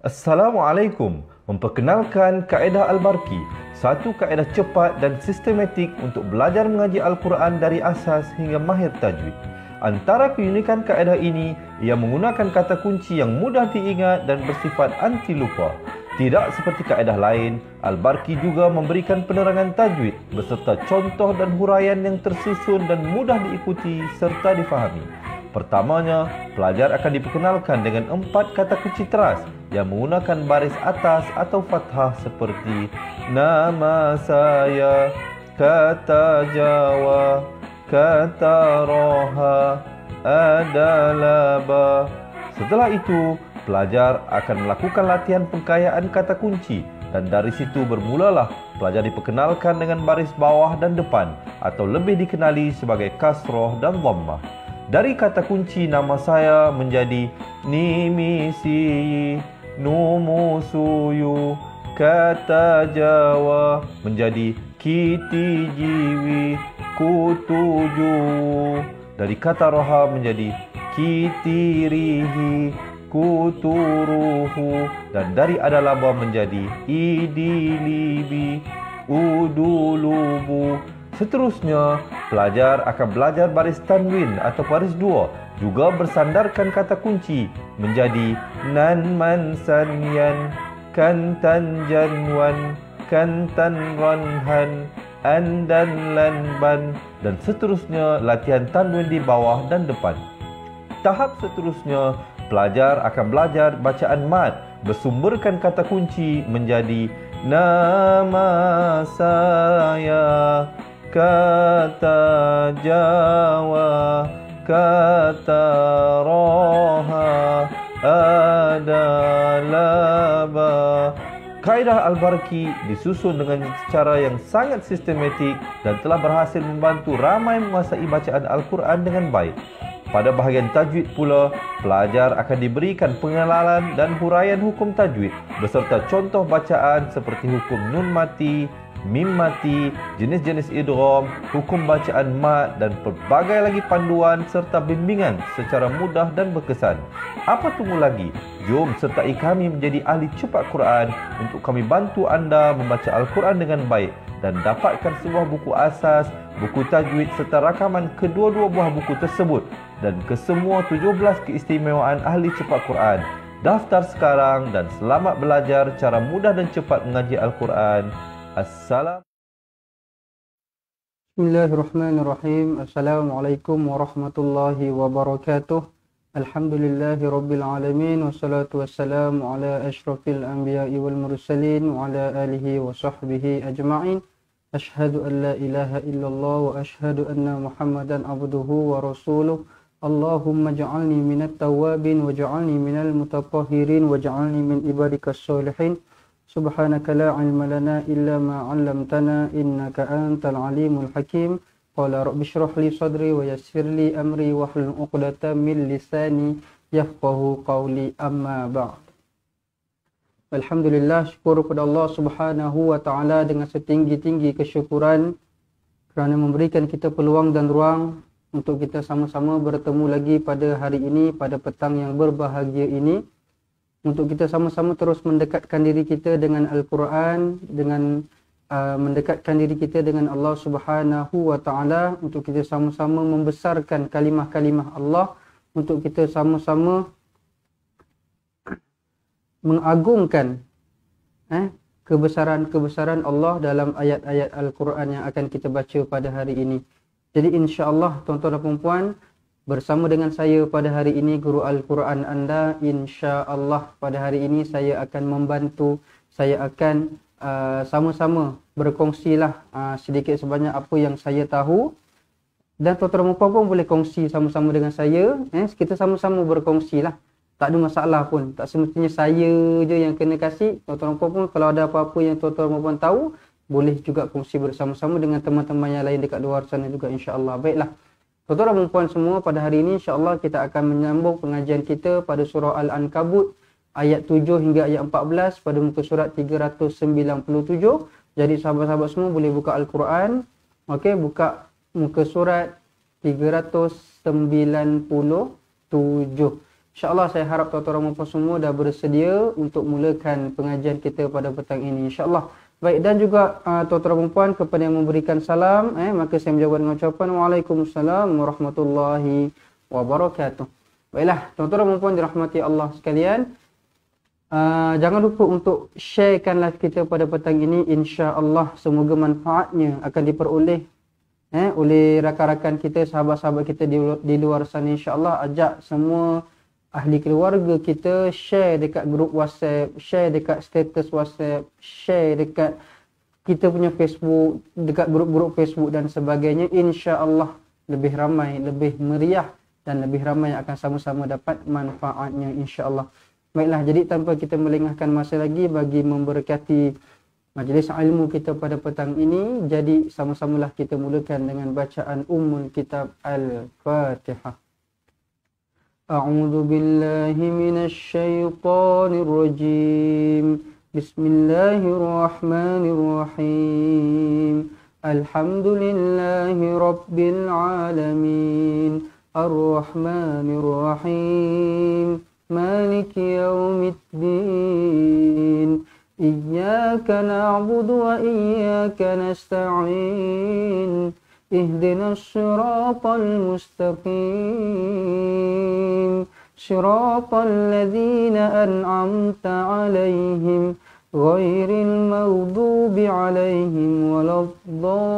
Assalamualaikum. Memperkenalkan kaedah Al-Barqi, satu kaedah cepat dan sistematik untuk belajar mengaji Al-Quran dari asas hingga mahir tajwid. Antara keunikan kaedah ini, ia menggunakan kata kunci yang mudah diingat dan bersifat anti lupa. Tidak seperti kaedah lain, Al-Barqi juga memberikan penerangan tajwid beserta contoh dan huraian yang tersusun dan mudah diikuti serta difahami. Pertamanya, pelajar akan diperkenalkan dengan 4 kata kunci teras yang menggunakan baris atas atau fathah seperti nama saya, kata Jawa, kata Roha, adalah ba. Setelah itu, pelajar akan melakukan latihan pengkayaan kata kunci dan dari situ bermulalah pelajar diperkenalkan dengan baris bawah dan depan atau lebih dikenali sebagai kasroh dan dhammah. Dari kata kunci nama saya menjadi nimisi, numusuyu, kata Jawa menjadi kiti jiwi, kutuju. Dari kata roha menjadi kitirihi, kuturuhu. Dan dari adalaba menjadi idilibi, udulubu. Seterusnya, pelajar akan belajar baris tanwin atau baris dua, juga bersandarkan kata kunci menjadi nan man san yan, kan tan jan wan, kan tan ron han, an dan lan ban, dan seterusnya latihan tanwin di bawah dan depan. Tahap seterusnya, pelajar akan belajar bacaan mad bersumberkan kata kunci menjadi nama saya, kata Jawa, kata Roha, adalah ba. Kaedah Al-Barqi disusun dengan cara yang sangat sistematik dan telah berhasil membantu ramai menguasai bacaan Al-Quran dengan baik. Pada bahagian tajwid pula, pelajar akan diberikan pengenalan dan huraian hukum tajwid beserta contoh bacaan seperti hukum nun mati, mim mati, jenis-jenis idgham, hukum bacaan mad dan pelbagai lagi panduan serta bimbingan secara mudah dan berkesan. Apa tunggu lagi? Jom sertai kami menjadi ahli cepat Quran untuk kami bantu anda membaca Al-Quran dengan baik dan dapatkan sebuah buku asas, buku tajwid serta rakaman kedua-dua buah buku tersebut dan kesemua 17 keistimewaan ahli cepat Quran. Daftar sekarang dan selamat belajar cara mudah dan cepat mengaji Al-Quran. Bismillahirrahmanirrahim. Assalamualaikum warahmatullahi wabarakatuh. Alhamdulillahi rabbil alamin. Wassalatu wassalamu ala ashrafil anbiya'i wal mursalin wa ala alihi wa sahbihi ajma'in. Ashhadu an la ilaha illallah wa ashhadu anna muhammadan abduhu wa rasuluh. Allahumma ja'alni minat tawabin wa ja'alni minal mutatahhirin wa ja'alni min ibadikas solihin. Subhanaka la ilma lana illa ma 'allamtana innaka antal alimul hakim. Qala rabbi shrah li sadri wa yassir li amri wahlul 'uqdatam min lisani yafqahu qawli, amma ba'd. Alhamdulillah, syukur kepada Allah Subhanahu wa taala dengan setinggi-tinggi kesyukuran kerana memberikan kita peluang dan ruang untuk kita sama-sama bertemu lagi pada hari ini, pada petang yang berbahagia ini, untuk kita sama-sama terus mendekatkan diri kita dengan Al-Quran, dengan mendekatkan diri kita dengan Allah Subhanahu wa taala, untuk kita sama-sama membesarkan kalimah-kalimah Allah, untuk kita sama-sama mengagungkan kebesaran-kebesaran Allah dalam ayat-ayat Al-Quran yang akan kita baca pada hari ini. Jadi insya-Allah tuan-tuan dan puan-puan, bersama dengan saya pada hari ini, guru Al-Quran anda, insya-Allah pada hari ini saya akan membantu, saya akan sama-sama berkongsilah sedikit sebanyak apa yang saya tahu, dan tuan-tuan dan puan-puan boleh kongsi sama-sama dengan saya, kita sama-sama berkongsilah. Tak ada masalah pun, tak semestinya saya je yang kena kasih. Tuan-tuan dan puan-puan, kalau ada apa-apa yang tuan-tuan dan puan-puan tahu, boleh juga kongsi bersama-sama dengan teman-teman yang lain dekat luar sana juga, insya-Allah. Baiklah. Tuan-tuan dan puan semua, pada hari ini insya-Allah kita akan menyambung pengajian kita pada surah Al-Ankabut ayat 7 hingga ayat 14 pada muka surat 397. Jadi sahabat-sahabat semua boleh buka Al-Quran. Okey, buka muka surat 397. InsyaAllah saya harap tuan-tuan dan puan semua dah bersedia untuk mulakan pengajian kita pada petang ini. InsyaAllah. Baik, dan juga tuan-tuan dan puan kepada yang memberikan salam, maka saya menjawab dengan ucapan Waalaikumsalam warahmatullahi wabarakatuh. Baiklah, tuan-tuan dan puan dirahmati Allah sekalian. Jangan lupa untuk sharekan live kita pada petang ini. InsyaAllah semoga manfaatnya akan diperoleh oleh rakan-rakan kita, sahabat-sahabat kita di luar sana. InsyaAllah ajak semua ahli keluarga kita share dekat grup WhatsApp, share dekat status WhatsApp, share dekat kita punya Facebook, dekat grup-grup Facebook dan sebagainya. InsyaAllah lebih ramai, lebih meriah dan lebih ramai yang akan sama-sama dapat manfaatnya insyaAllah. Baiklah, jadi tanpa kita melengahkan masa lagi bagi memberkati majlis ilmu kita pada petang ini, jadi sama-samalah kita mulakan dengan bacaan Ummul Kitab Al-Fatihah. A'udzu billahi minasy syaithanir rajim. Bismillahirrahmanirrahim. Alhamdulillahi rabbil alamin. Ar-Rahmanir Rahim. Maliki yaumiddin. Iyyaka na'budu wa iyyaka nasta'in. اهدنا الصراط المستقيم صراط الذين أنعمت عليهم غير المغضوب عليهم ولا الضالين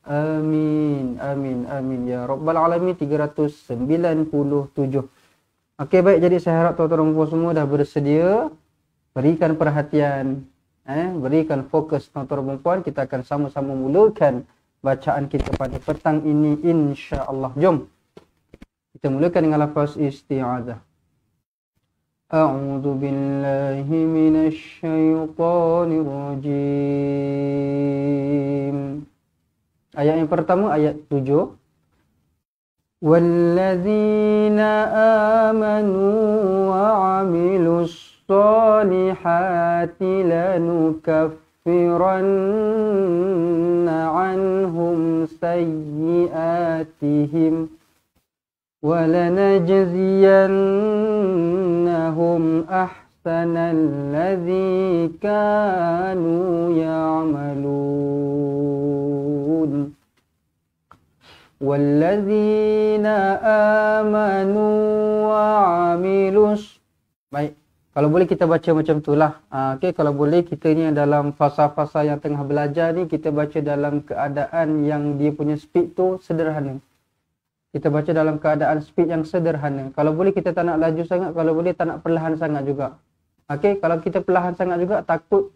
آمين آمين آمين ya Rabbal Alamin. 397. Okey, baik, jadi saya harap tuan-tuan dan puan semua dah bersedia. Berikan perhatian, berikan fokus tuan-tuan dan puan. Kita akan sama-sama mulakan bacaan kita pada petang ini insya-Allah. Jom kita mulakan dengan lafaz isti'adzah. A'udzu billahi minasy syaithanir rajim. Ayat yang pertama, ayat 7. Walladzina amanu wa 'amilus الصالحات لنكفرن عنهم سيئاتهم ولنجزينهم أحسن الذي كانوا يعملون والذين آمنوا وعملوا. Baik, kalau boleh kita baca macam itulah. Okey, kalau boleh kita ni dalam fasa-fasa yang tengah belajar ni, kita baca dalam keadaan yang dia punya speed tu sederhana. Kita baca dalam keadaan speed yang sederhana. Kalau boleh kita tak nak laju sangat, kalau boleh tak nak perlahan sangat juga. Okey, kalau kita perlahan sangat juga takut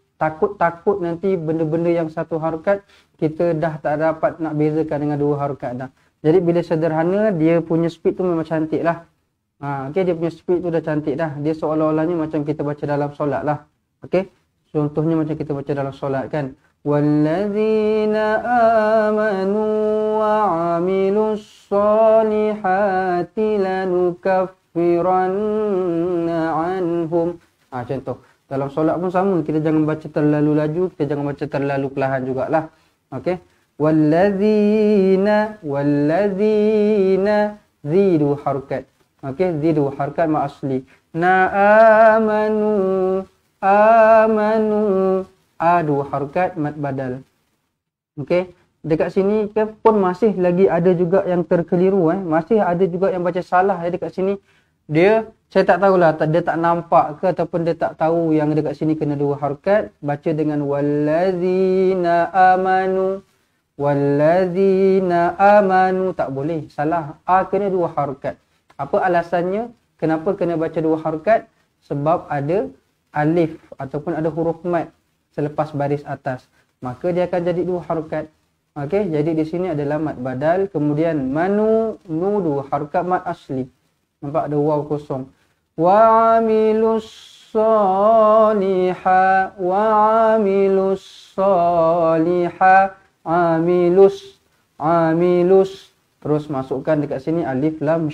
nanti benda-benda yang satu harakat kita dah tak dapat nak bezakan dengan dua harakat dah. Jadi bila sederhana, dia punya speed tu memang cantik lah. Okey, dia punya speed tu dah cantik dah. Dia seolah-olahnya macam kita baca dalam solat lah. Okey, contohnya macam kita baca dalam solat kan. Walladzina amanu wa 'amilus solihati lanukaffiranna anhum. Contoh dalam solat pun sama, kita jangan baca terlalu laju, kita jangan baca terlalu perlahan jugalah. Okey, walladzina zidu harakat. Okey, zidu harakat ma asli. Na amanu adu harakat mad badal. Okey, dekat sini pun masih lagi ada juga yang terkeliru masih ada juga yang baca salah dekat sini. Saya tak tahulah, dia tak nampak ke ataupun dia tak tahu yang dekat sini kena dua harakat. Baca dengan wallazina amanu. Wallazina amanu tak boleh, salah. Kena dua harakat. Apa alasannya? Kenapa kena baca dua harakat? Sebab ada alif ataupun ada huruf mad selepas baris atas. Maka dia akan jadi dua harakat. Okey, jadi di sini ada mad badal, kemudian manu nu dua harakat mad asli. Nampak ada waw kosong. Wa amilus soliha wa amilus soliha amilus. Terus masukkan dekat sini alif lam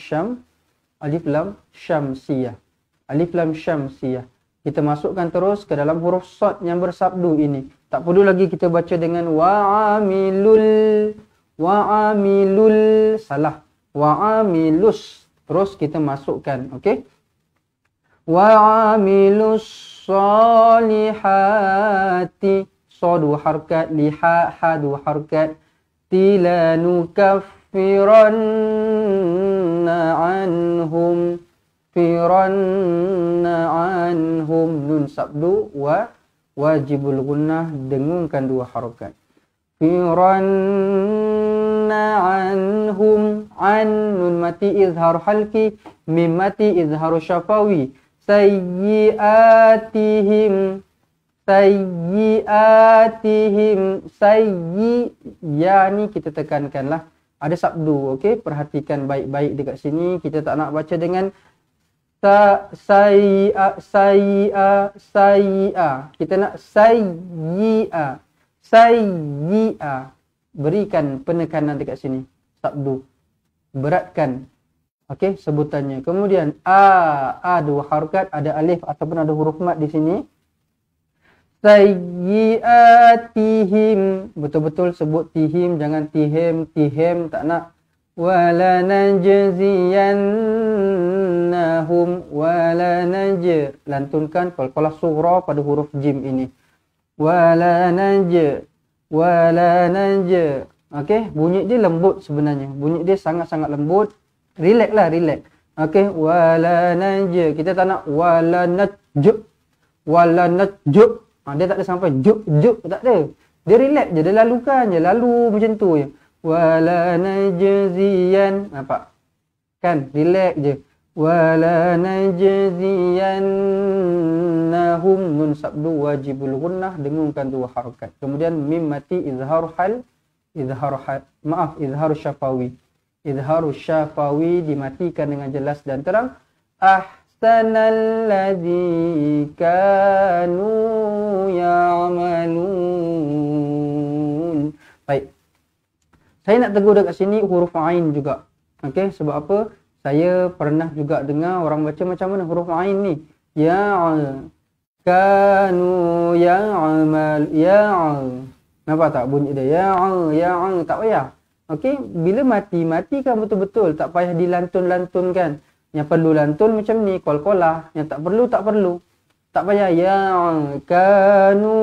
syamsiyah. Alif lam syamsiyah. Kita masukkan terus ke dalam huruf sad yang bersabdu ini. Tak perlu lagi kita baca dengan wa amilul Wa amilul, salah. Wa amilus. Terus kita masukkan, okey? Wa amilus salihati. So dua harkat, liha, ha dua harkat. Tilanukaffiranna anhum. Firanna anhum. Nun sabdu wa wajibul gunnah, dengungkan dua harakat. Firanna anhum. An nun mati izhar halki, mim mati izhar syafawi. Sayyiatihim. Sayyiatihim. Ya ni kita tekankanlah. Ada sabdu, okey? Perhatikan baik-baik dekat sini. Kita tak nak baca dengan sayyi'a. Kita nak sayyi'a. Sayyi'a. Berikan penekanan dekat sini. Sabdu. Beratkan. Okey, sebutannya. Kemudian a dua harakat, ada alif ataupun ada huruf mat di sini. Sayyiatihim. Betul-betul sebut tihim, jangan tihem, tak nak. Wala najziyannahum. Wala najz. Lantunkan qalqalah sughra pada huruf jim ini. Wala najz. Wala najz. Okey, bunyi dia lembut sebenarnya. Bunyi dia sangat-sangat lembut. Relax lah, relax. Okey, wala najz. Kita tak nak wala najz. Wala najz. Dia tak ada sampai juk, tak ada. Dia relax je, dia lalukan je, lalu macam tu je. Wala najziyan. Nampak? Kan? Relax je. Wala najziyannahum. Nun sabdu wajibul gunnah, dengungkan dua harakat. Kemudian mim mati izhar hal. Izhar syafawi. Izhar syafawi dimatikan dengan jelas dan terang. Ahsanalladzi kanu ya'malun. Baik. Saya nak tegur dekat sini huruf ain juga. Okey, sebab apa? Saya pernah juga dengar orang baca macam mana huruf ain ni. Kanu ya'mal. Nampak tak bunyi dia? Tak payah. Okey, bila matikan betul-betul, tak payah dilantun-lantunkan. Yang perlu lantun macam ni, qalqalah. Yang tak perlu, tak perlu. Tak payah kanu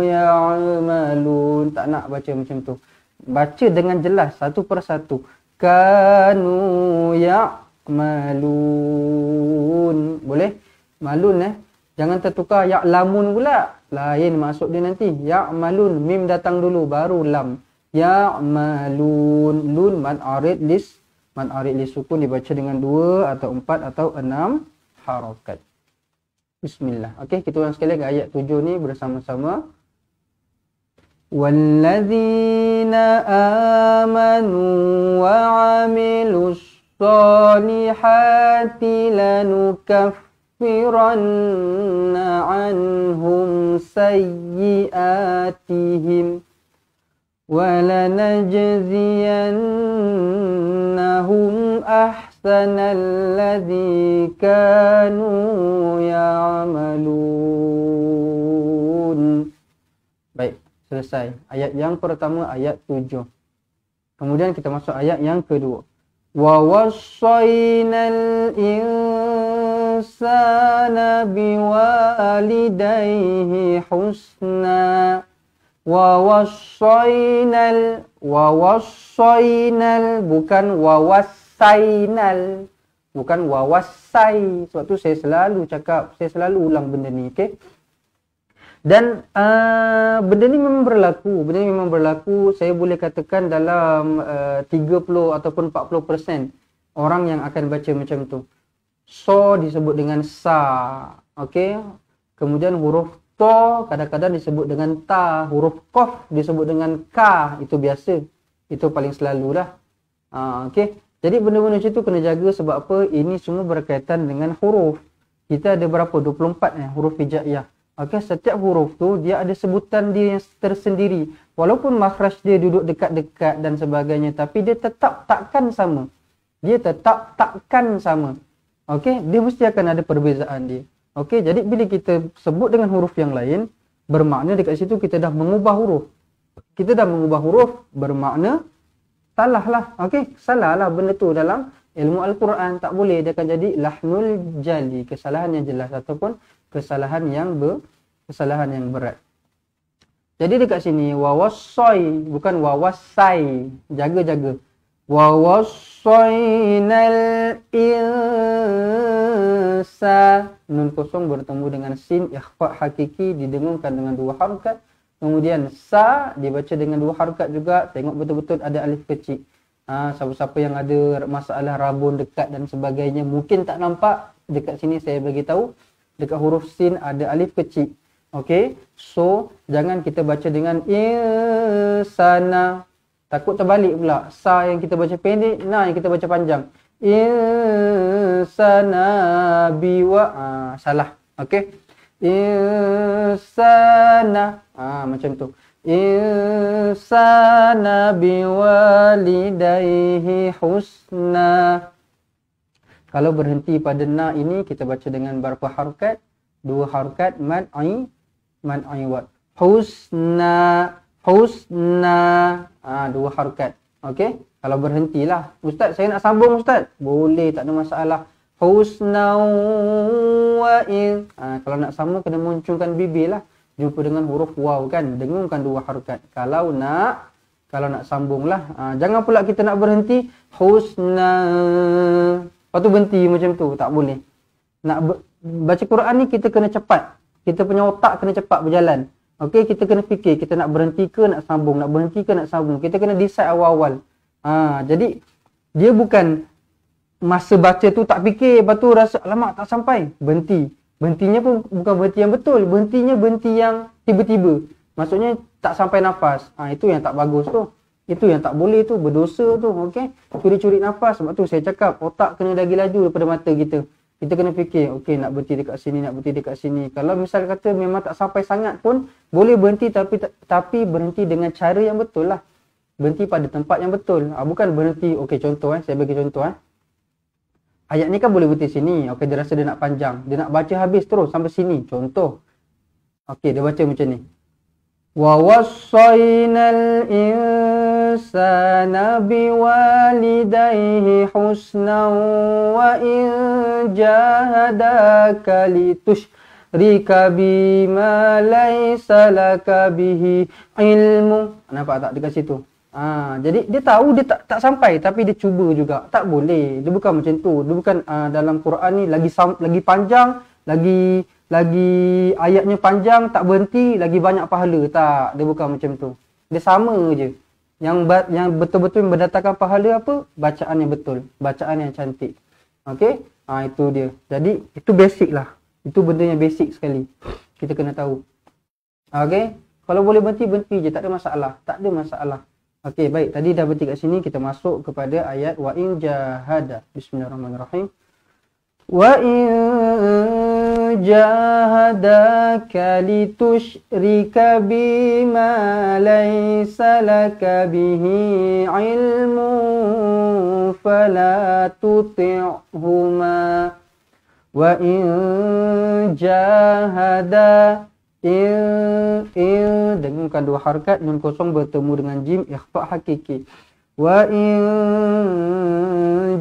ya'malun. Tak nak baca macam tu. Baca dengan jelas satu persatu. Kanu ya'malun. Boleh? Malun Jangan tertukar ya'lamun pula. Lain maksud dia nanti. Ya'malun. Mim datang dulu baru lam. Ya'malun. Lun man arid lis. Man arid lis sukun dibaca dengan 2 atau 4 atau 6 harakat. Bismillah. Okey, kita ulang sekali lagi ayat 7 ni bersama-sama. Walladzina amanu wa 'amilus solihati lanukaffiranna 'anhum sayyiatihim wa lanajziyannahum ahsanal ladzi kanu ya'malun. Baik, selesai. Ayat yang pertama, ayat 7. Kemudian kita masuk ayat yang kedua. Wa wassaynal insana biwalidayhi husna. Wa wassaynal bukan wawassainal. Bukan wawassai. Sebab tu saya selalu cakap, saya selalu ulang benda ni, okey? Dan benda ni memang berlaku. Saya boleh katakan dalam 30 ataupun 40% orang yang akan baca macam tu. So disebut dengan sa, okey? Kemudian huruf to kadang-kadang disebut dengan ta, huruf qaf disebut dengan ka, itu biasa. Itu paling selalulah. Okey. Jadi benda-benda macam tu kena jaga sebab apa? Ini semua berkaitan dengan huruf. Kita ada berapa? 24 huruf hijaiyah. Okey, setiap huruf tu dia ada sebutan dia yang tersendiri. Walaupun makhraj dia duduk dekat-dekat dan sebagainya, tapi dia tetap takkan sama. Okey, dia mesti akan ada perbezaan dia. Okey, jadi bila kita sebut dengan huruf yang lain, bermakna dekat situ kita dah mengubah huruf. Bermakna salah lah. Okey, salah lah benda tu dalam ilmu Al-Quran. Tak boleh, dia akan jadi lahnul jali, kesalahan yang jelas ataupun kesalahan yang berat. Jadi dekat sini wawassai, bukan wawasai. Jaga-jaga. Wawassainal insa. Nun kosong bertemu dengan sin, ikhfa hakiki didengungkan dengan 2 harakat. Kemudian sa dibaca dengan 2 harakat juga. Tengok betul-betul ada alif kecil. Siapa-siapa yang ada masalah rabun dekat dan sebagainya mungkin tak nampak. Dekat sini saya bagi tahu, dekat huruf sin ada alif kecil. Okey, so jangan kita baca dengan insana. Takut terbalik pula. Sa yang kita baca pendek, na yang kita baca panjang. Insana biwa. Salah. Okey. Insana. Macam tu. Insana biwalidayhi husna. Kalau berhenti pada na ini, kita baca dengan berapa harakat? 2 harakat mad'i wat. Husna. 2 harakat. Okey? Kalau berhentilah. Ustaz, saya nak sambung Ustaz. Boleh, tak ada masalah. Husna wa in. Kalau nak sambung kena munculkan bibir lah. Jumpa dengan huruf waw kan. Dengungkan 2 harakat. Kalau nak sambunglah. Jangan pula kita nak berhenti. Husna. Lepas tu berhenti macam tu. Tak boleh. Nak baca Quran ni kita kena cepat. Kita punya otak kena cepat berjalan. Okey, kita kena fikir kita nak berhenti ke nak sambung, nak berhenti ke nak sambung. Kita kena decide awal-awal. Jadi dia bukan masa baca tu tak fikir, lepas tu rasa alamak tak sampai, berhenti. Berhentinya pun bukan berhenti yang betul, berhenti yang tiba-tiba. Maksudnya tak sampai nafas. Itu yang tak bagus tu. Itu yang tak boleh tu, berdosa tu. Okey, curi-curi nafas. Sebab tu saya cakap otak kena lagi laju daripada mata kita. Kita kena fikir, okey nak berhenti dekat sini, nak berhenti dekat sini. Kalau misal kata memang tak sampai sangat pun, boleh berhenti tapi berhenti dengan cara yang betul lah. Berhenti pada tempat yang betul. Bukan berhenti, okey contoh saya bagi contoh. Ayat ni kan boleh berhenti sini. Okey, dia rasa dia nak panjang. Dia nak baca habis terus sampai sini. Contoh. Okey, dia baca macam ni. Wa wassaynal insana biwalidayhi husnan wa in jahadaka litusyrika bima laysa laka bihi ilmu. Nampak tak dekat situ? Jadi dia tahu dia tak sampai tapi dia cuba juga. Tak boleh. Dia bukan macam tu. Dia bukan dalam Quran ni lagi panjang, lagi ayatnya panjang, tak berhenti, lagi banyak pahala. Tak, dia bukan macam tu. Dia sama je. Yang betul-betul mendatangkan pahala apa? Bacaan yang betul, bacaan yang cantik. Okey? Itu dia. Jadi itu basic lah. Itu benda yang basic sekali. Kita kena tahu. Okey? Kalau boleh berhenti je, tak ada masalah. Tak ada masalah. Okey, baik. Tadi dah berhenti kat sini, kita masuk kepada ayat wa in jahada. Bismillahirrahmanirrahim. Wa in jahadaka litusyrika bima laysa laka bihi ilmu fala tuti'huma wa in jahada dengarkan 2 harakat, nun kosong bertemu dengan jim, ikhfa hakiki. Wa in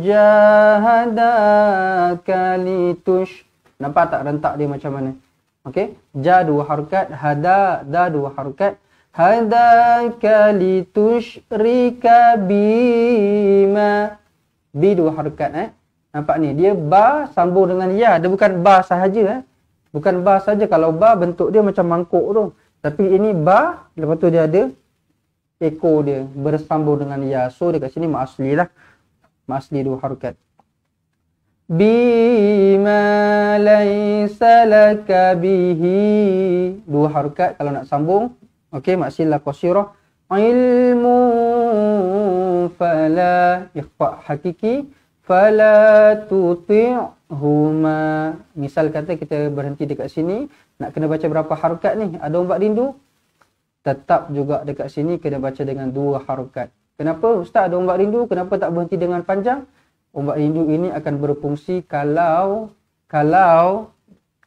jahadaka litush. Nampak tak rentak dia macam mana? Okey, ja 2 harakat, hada da 2 harakat. Hadaka litusyrika bima. Bi 2 harakat Nampak ni, dia ba sambung dengan ya, dia bukan ba sahaja Bukan ba saja. Kalau ba bentuk dia macam mangkuk tu. Tapi ini ba, lepas tu dia ada ekor dia bersambung dengan ya. So dekat sini mak asli lah. Mak asli 2 harakat. Bima laysa laka bihi. 2 harakat kalau nak sambung. Okey, mak asli lah qasirah. Ilmu fala ikhfa hakiki fala tuti'huma. Misal kata kita berhenti dekat sini, nak kena baca berapa harakat ni? Ada ombak rindu? Tetap juga dekat sini kena baca dengan 2 harakat. Kenapa Ustaz ada ombak rindu? Kenapa tak berhenti dengan panjang? Ombak rindu ini akan berfungsi kalau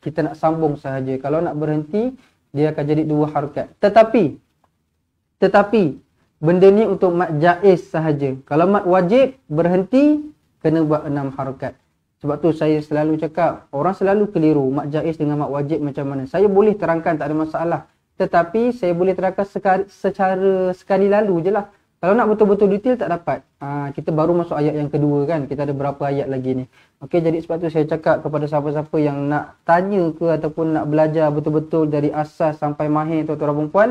kita nak sambung sahaja. Kalau nak berhenti, dia akan jadi 2 harakat. Tetapi benda ni untuk mat jaiz sahaja. Kalau mat wajib berhenti kena buat 6 harakat. Sebab tu saya selalu cakap, orang selalu keliru mat jaiz dengan mat wajib macam mana. Saya boleh terangkan, tak ada masalah. Tetapi saya boleh terangkan secara sekali lalu je lah. Kalau nak betul-betul detail tak dapat. Kita baru masuk ayat yang kedua kan. Kita ada berapa ayat lagi ni. Okey, jadi sebab tu saya cakap kepada siapa-siapa yang nak tanya ke ataupun nak belajar betul-betul dari asas sampai mahir tuan-tuan dan puan,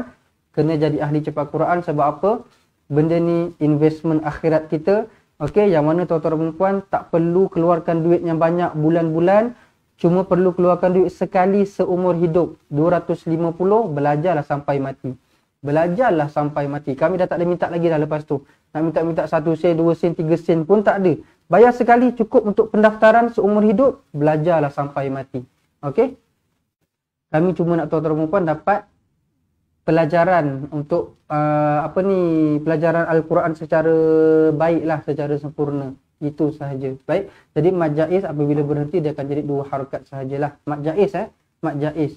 kena jadi ahli cepat Quran. Sebab apa? Benda ni investment akhirat kita. Okey, yang mana tuan-tuan dan puan tak perlu keluarkan duit yang banyak bulan-bulan. Cuma perlu keluarkan duit sekali seumur hidup. 250, belajarlah sampai mati. Belajarlah sampai mati. Kami dah tak ada minta lagi dah lepas tu. Nak minta 1 sen, 2 sen, 3 sen pun tak ada. Bayar sekali cukup untuk pendaftaran seumur hidup. Belajarlah sampai mati. Okey? Kami cuma nak tuan-tuan dan puan dapat pelajaran untuk pelajaran Al-Quran secara baiklah, secara sempurna. Itu sahaja. Baik. Jadi mat jaiz apabila berhenti dia akan jadi 2 harakat sahajalah. Mat jaiz mat jaiz.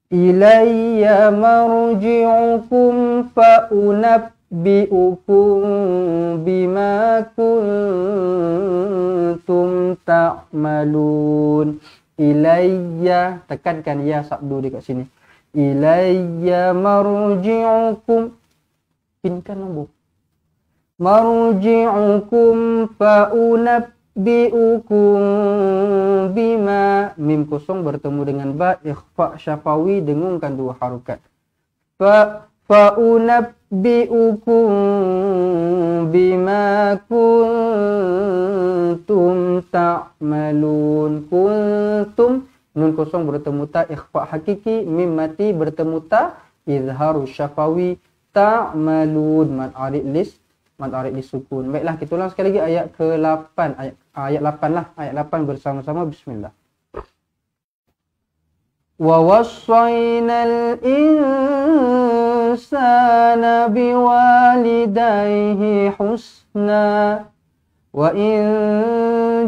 Ilayya marji'ukum fa unabbi'ukum bima kuntum ta'malun. Ilayya, tekankan ya sabdu dekat sini. Ilayya marji'ukum, pinkan nombor. Marji'ukum fa unabbi'ukum bima, mim kosong bertemu dengan ba, ikhfa syafawi dengungkan 2 harakat. Fa unabbi'ukum bima kuntum ta'malun. Kuntum, nun kosong bertemu ta, ikhfa hakiki, mim mati bertemu ta, izharu syafawi, ta'malun, mad arid disukun. Baiklah, kita ulang sekali lagi ayat ke-8. Ayat 8 lah. Ayat 8 bersama-sama. Bismillah. Wa wassaynal insana biwalidayhi husna wa in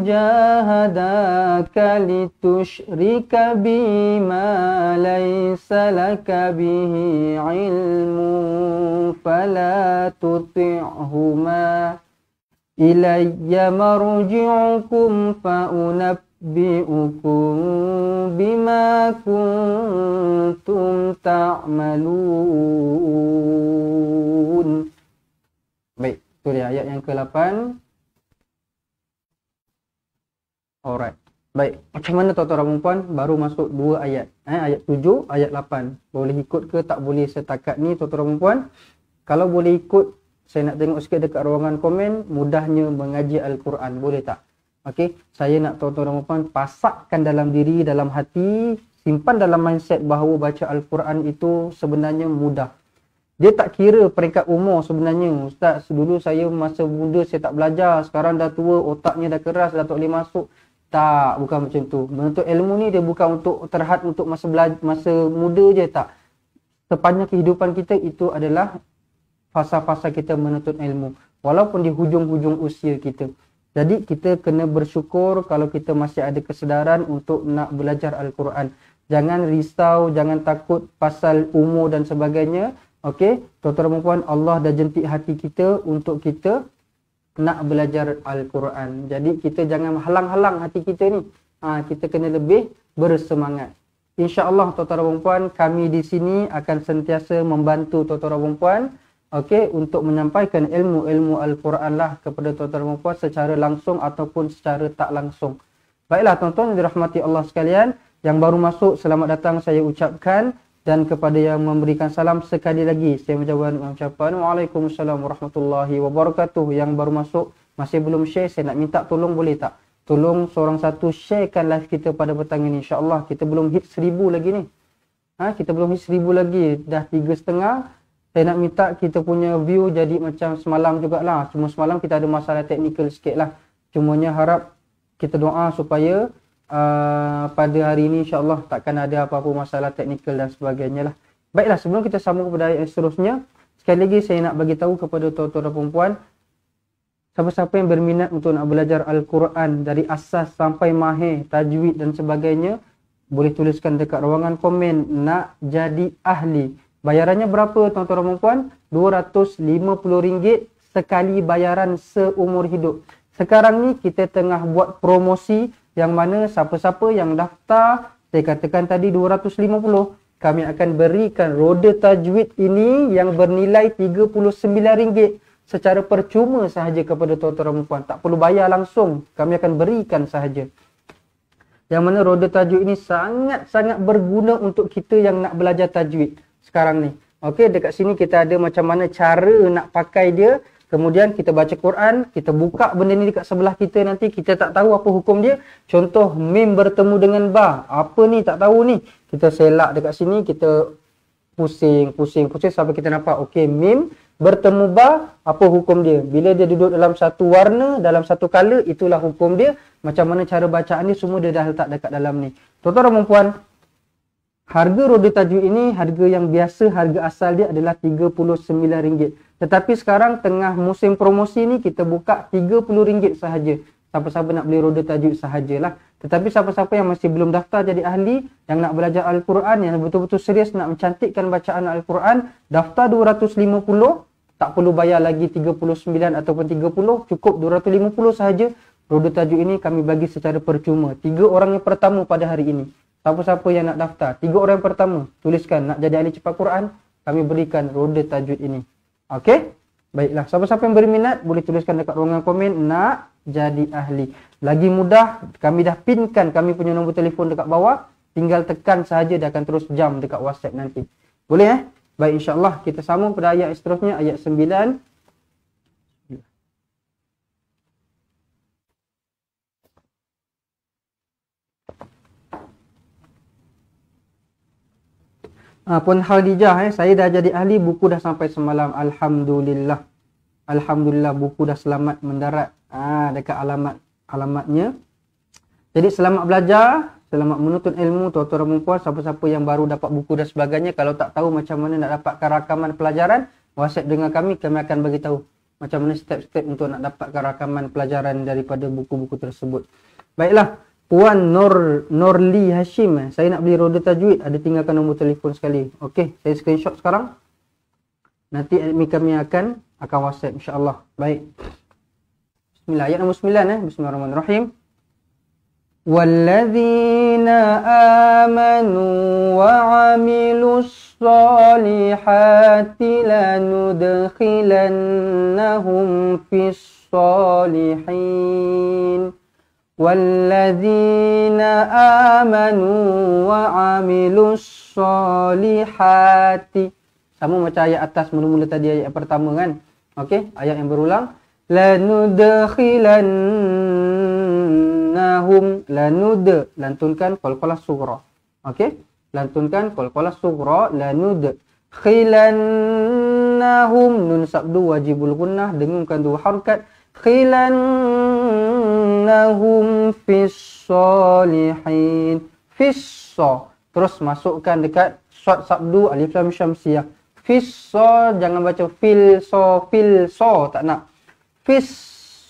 jahadaka litushrika bima laysa laka bihi ilmun fala tuti'huma ilayya marji'ukum fa unabbi'ukum bima kuntum ta'malun. Baik, itu dia ayat yang ke-8. Alright. Baik, macam mana tuan-tuan dan puan? Baru masuk 2 ayat. Ayat 7, ayat 8. Boleh ikut ke tak boleh setakat ni tuan-tuan dan puan? Kalau boleh ikut, saya nak tengok sikit dekat ruangan komen, mudahnya mengaji Al-Quran. Boleh tak? Okey, saya nak tuan-tuan dan puan pasakkan dalam diri, dalam hati, simpan dalam mindset bahawa baca Al-Quran itu sebenarnya mudah. Dia tak kira peringkat umur sebenarnya. Ustaz, dulu saya masa muda saya tak belajar, sekarang dah tua, otaknya dah keras, dah tak boleh masuk. Tak, bukan macam tu. Menuntut ilmu ni dia bukan untuk terhad untuk masa muda je, tak. Sepanjang kehidupan kita itu adalah fasa-fasa kita menuntut ilmu. Walaupun di hujung-hujung usia kita. Jadi kita kena bersyukur kalau kita masih ada kesedaran untuk nak belajar Al-Quran. Jangan risau, jangan takut pasal umur dan sebagainya. Okey, tuan-tuan dan puan, Allah dah jentik hati kita untuk kita nak belajar Al-Quran. Jadi kita jangan halang-halang hati kita ni. Kita kena lebih bersemangat. InsyaAllah tuan-tuan dan puan, kami di sini akan sentiasa membantu tuan-tuan dan puan, okey, untuk menyampaikan ilmu-ilmu Al-Quran lah kepada tuan-tuan dan puan secara langsung ataupun secara tak langsung. Baiklah tuan-tuan dirahmati Allah sekalian, yang baru masuk selamat datang saya ucapkan, dan kepada yang memberikan salam sekali lagi saya mengucapkan Waalaikumsalam warahmatullahi wabarakatuh. Yang baru masuk masih belum share, saya nak minta tolong boleh tak? Tolong seorang satu sharekan live kita pada petang ini. InsyaAllah kita belum hit 1000 lagi ni. Kita belum hit 1000 lagi, dah 3.5. Saya nak minta kita punya view jadi macam semalam jugalah. Cuma semalam kita ada masalah teknikal sikit lah. Cumanya harap kita doa supaya pada hari ini insyaAllah takkan ada apa-apa masalah teknikal dan sebagainya lah. Baiklah, sebelum kita sambung kepada ayat yang seterusnya, sekali lagi saya nak bagi tahu kepada tuan-tuan dan puan, siapa-siapa yang berminat untuk nak belajar Al-Quran dari asas sampai mahir, tajwid dan sebagainya, boleh tuliskan dekat ruangan komen nak jadi ahli. Bayarannya berapa tuan-tuan dan puan? RM250 sekali bayaran seumur hidup. Sekarang ni kita tengah buat promosi yang mana siapa-siapa yang daftar, saya katakan tadi 250, kami akan berikan roda tajwid ini yang bernilai RM39 secara percuma sahaja kepada tuan-tuan dan puan. Tak perlu bayar langsung, kami akan berikan sahaja. Yang mana roda tajwid ini sangat-sangat berguna untuk kita yang nak belajar tajwid sekarang ni. Okey, dekat sini kita ada macam mana cara nak pakai dia. Kemudian kita baca Quran, kita buka benda ni dekat sebelah kita nanti, kita tak tahu apa hukum dia. Contoh, mim bertemu dengan ba. Apa ni, tak tahu ni. Kita selak dekat sini, kita pusing sampai kita nampak. Okey, mim bertemu ba, apa hukum dia? Bila dia duduk dalam satu warna, dalam satu color, itulah hukum dia. Macam mana cara bacaan ni, semua dia dah letak dekat dalam ni. Tuan-tuan dan puan, harga roda tajwid ini, harga yang biasa, harga asal dia adalah RM39. Tetapi sekarang tengah musim promosi ni, kita buka RM30 sahaja. Siapa-siapa nak beli roda tajwid sahajalah. Tetapi siapa-siapa yang masih belum daftar jadi ahli, yang nak belajar Al-Quran, yang betul-betul serius nak mencantikkan bacaan Al-Quran, daftar 250, tak perlu bayar lagi 39 ataupun 30, cukup 250 sahaja. Roda tajwid ini kami bagi secara percuma. 3 orang yang pertama pada hari ini. Siapa-siapa yang nak daftar, 3 orang yang pertama, tuliskan nak jadi ahli cepat Quran, kami berikan roda tajwid ini. Okey? Baiklah, siapa-siapa yang berminat boleh tuliskan dekat ruangan komen nak jadi ahli. Lagi mudah, kami dah pinkan kami punya nombor telefon dekat bawah, tinggal tekan sahaja, dia akan terus jam dekat WhatsApp nanti. Boleh Baik, insya-Allah kita sambung pada ayat seterusnya, ayat 9. Puan Khadijah, saya dah jadi ahli, buku dah sampai semalam. Alhamdulillah. Alhamdulillah, buku dah selamat mendarat dekat alamatnya. Jadi selamat belajar, selamat menuntut ilmu tuan-tuan dan puan. Siapa-siapa yang baru dapat buku dan sebagainya, kalau tak tahu macam mana nak dapatkan rakaman pelajaran, WhatsApp dengan kami akan bagi tahu macam mana step-step untuk nak dapatkan rakaman pelajaran daripada buku-buku tersebut. Baiklah. Puan Norli Hashim, saya nak beli roda tajwid, ada tinggalkan nombor telefon sekali. Okey, saya screenshot sekarang. Nanti admin kami akan WhatsApp insya-Allah. Baik. Bismillah, ayat nombor 9 Bismillahirrahmanirrahim. Walladzina amanu wa 'amilus solihati lanudkhilannahum fis solihin. وَالَّذِينَ آمَنُوا وَعَمِلُوا الصَّالِحَاتِ. Sama macam ayat atas mula-mula tadi, ayat pertama kan. Okey, ayat yang berulang. لَنُدْخِلَنَّهُمْ lantunkan qalqalah sughra. Okey, lantunkan qalqalah sughra. لَنُدْخِلَنَّهُمْ, nun sabdu wajibul gunnah, dengungkan dua harakat. Khilannahum fis solihin. Fissa, terus masukkan dekat short sabdu alif lam syamsiah. Fissa, jangan baca fil so, tak nak. Fis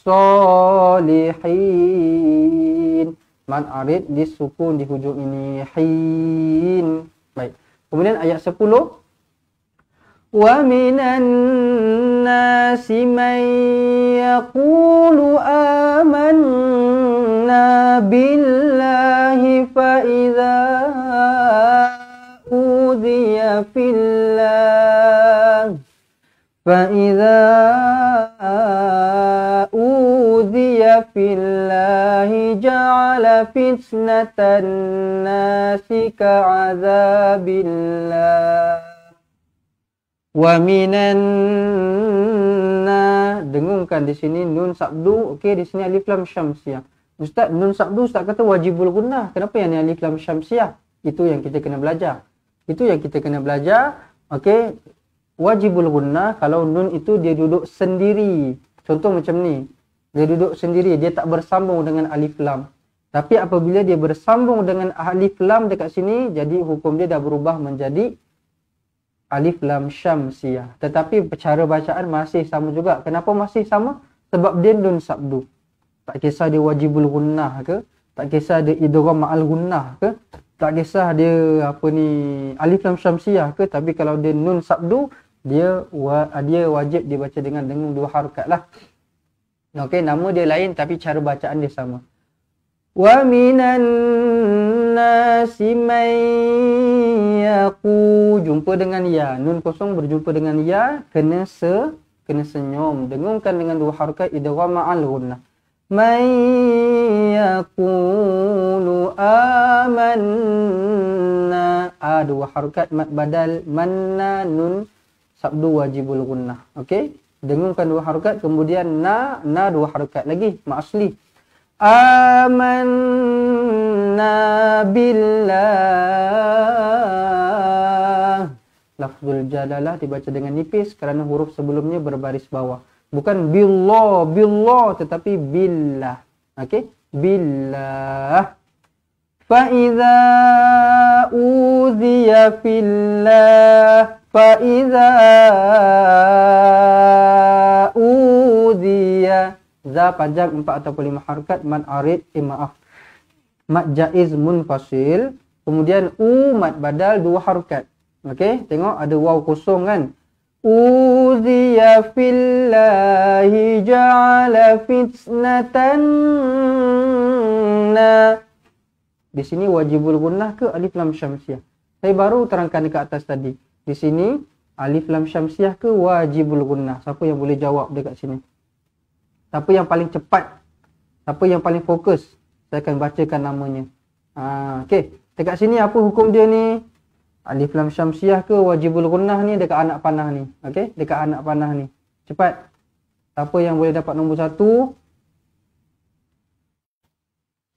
solihin, mad arid disukun di hujung ini, hin. Baik. Kemudian ayat 10. Wa minan nasi man yaqulu amanna billahi fa idza udhiya fillahi ja'ala fitnatan nasi ka'adzabillah. Wa minanna, dengungkan di sini nun sabdu. Okey, di sini alif lam syamsiah. Ustaz, nun sabdu Ustaz kata wajibul gunnah. Kenapa yang ni alif lam syamsiah? Itu yang kita kena belajar. Okey, wajibul gunnah kalau nun itu dia duduk sendiri. Contoh macam ni. Dia duduk sendiri, dia tak bersambung dengan alif lam. Tapi apabila dia bersambung dengan alif lam dekat sini, jadi hukum dia dah berubah menjadi alif lam syamsiah. Tetapi cara bacaan masih sama juga. Kenapa masih sama? Sebab dia nun sabdu. Tak kisah dia wajibul gunnah ke, tak kisah dia idgham ma'al gunnah ke, tak kisah dia alif lam syamsiah ke, tapi kalau dia nun sabdu, dia wajib dibaca dengan dengung 2 harakat lah. Okey, nama dia lain tapi cara bacaan dia sama. Wa minan nasi may yaqu, jumpa dengan ya, nun kosong berjumpa dengan ya, kena senyum, dengungkan dengan 2 harakat idgham ma'al gunnah. May yaqulu amanna, 2 harakat mad badal, manna nun sabdu wajibul gunnah. Okey, dengungkan 2 harakat, kemudian na 2 harakat lagi mak asli. Amanna billah. Lafzul jalalah dibaca dengan nipis kerana huruf sebelumnya berbaris bawah. Bukan billah tetapi billah. Okey, billah. Fa iza uziya fillah, fa iza uziya, za panjang 4 ataupun 5 harakat, mad arid, mad jaiz munfasil, kemudian mad badal 2 harakat. Okey, tengok ada waw kosong kan. Uziya fillahi ja'ala fitnatan na. Di sini wajibul gunnah ke alif lam syamsiah? Saya baru terangkan dekat atas tadi. Di sini alif lam syamsiah ke wajibul gunnah? Siapa yang boleh jawab dekat sini? Siapa yang paling cepat? Siapa yang paling fokus? Saya akan bacakan namanya. Okey, dekat sini apa hukum dia ni? Alif lam syamsiah ke wajibul gunnah ni dekat anak panah ni. Okey, dekat anak panah ni. Cepat. Siapa yang boleh dapat nombor 1?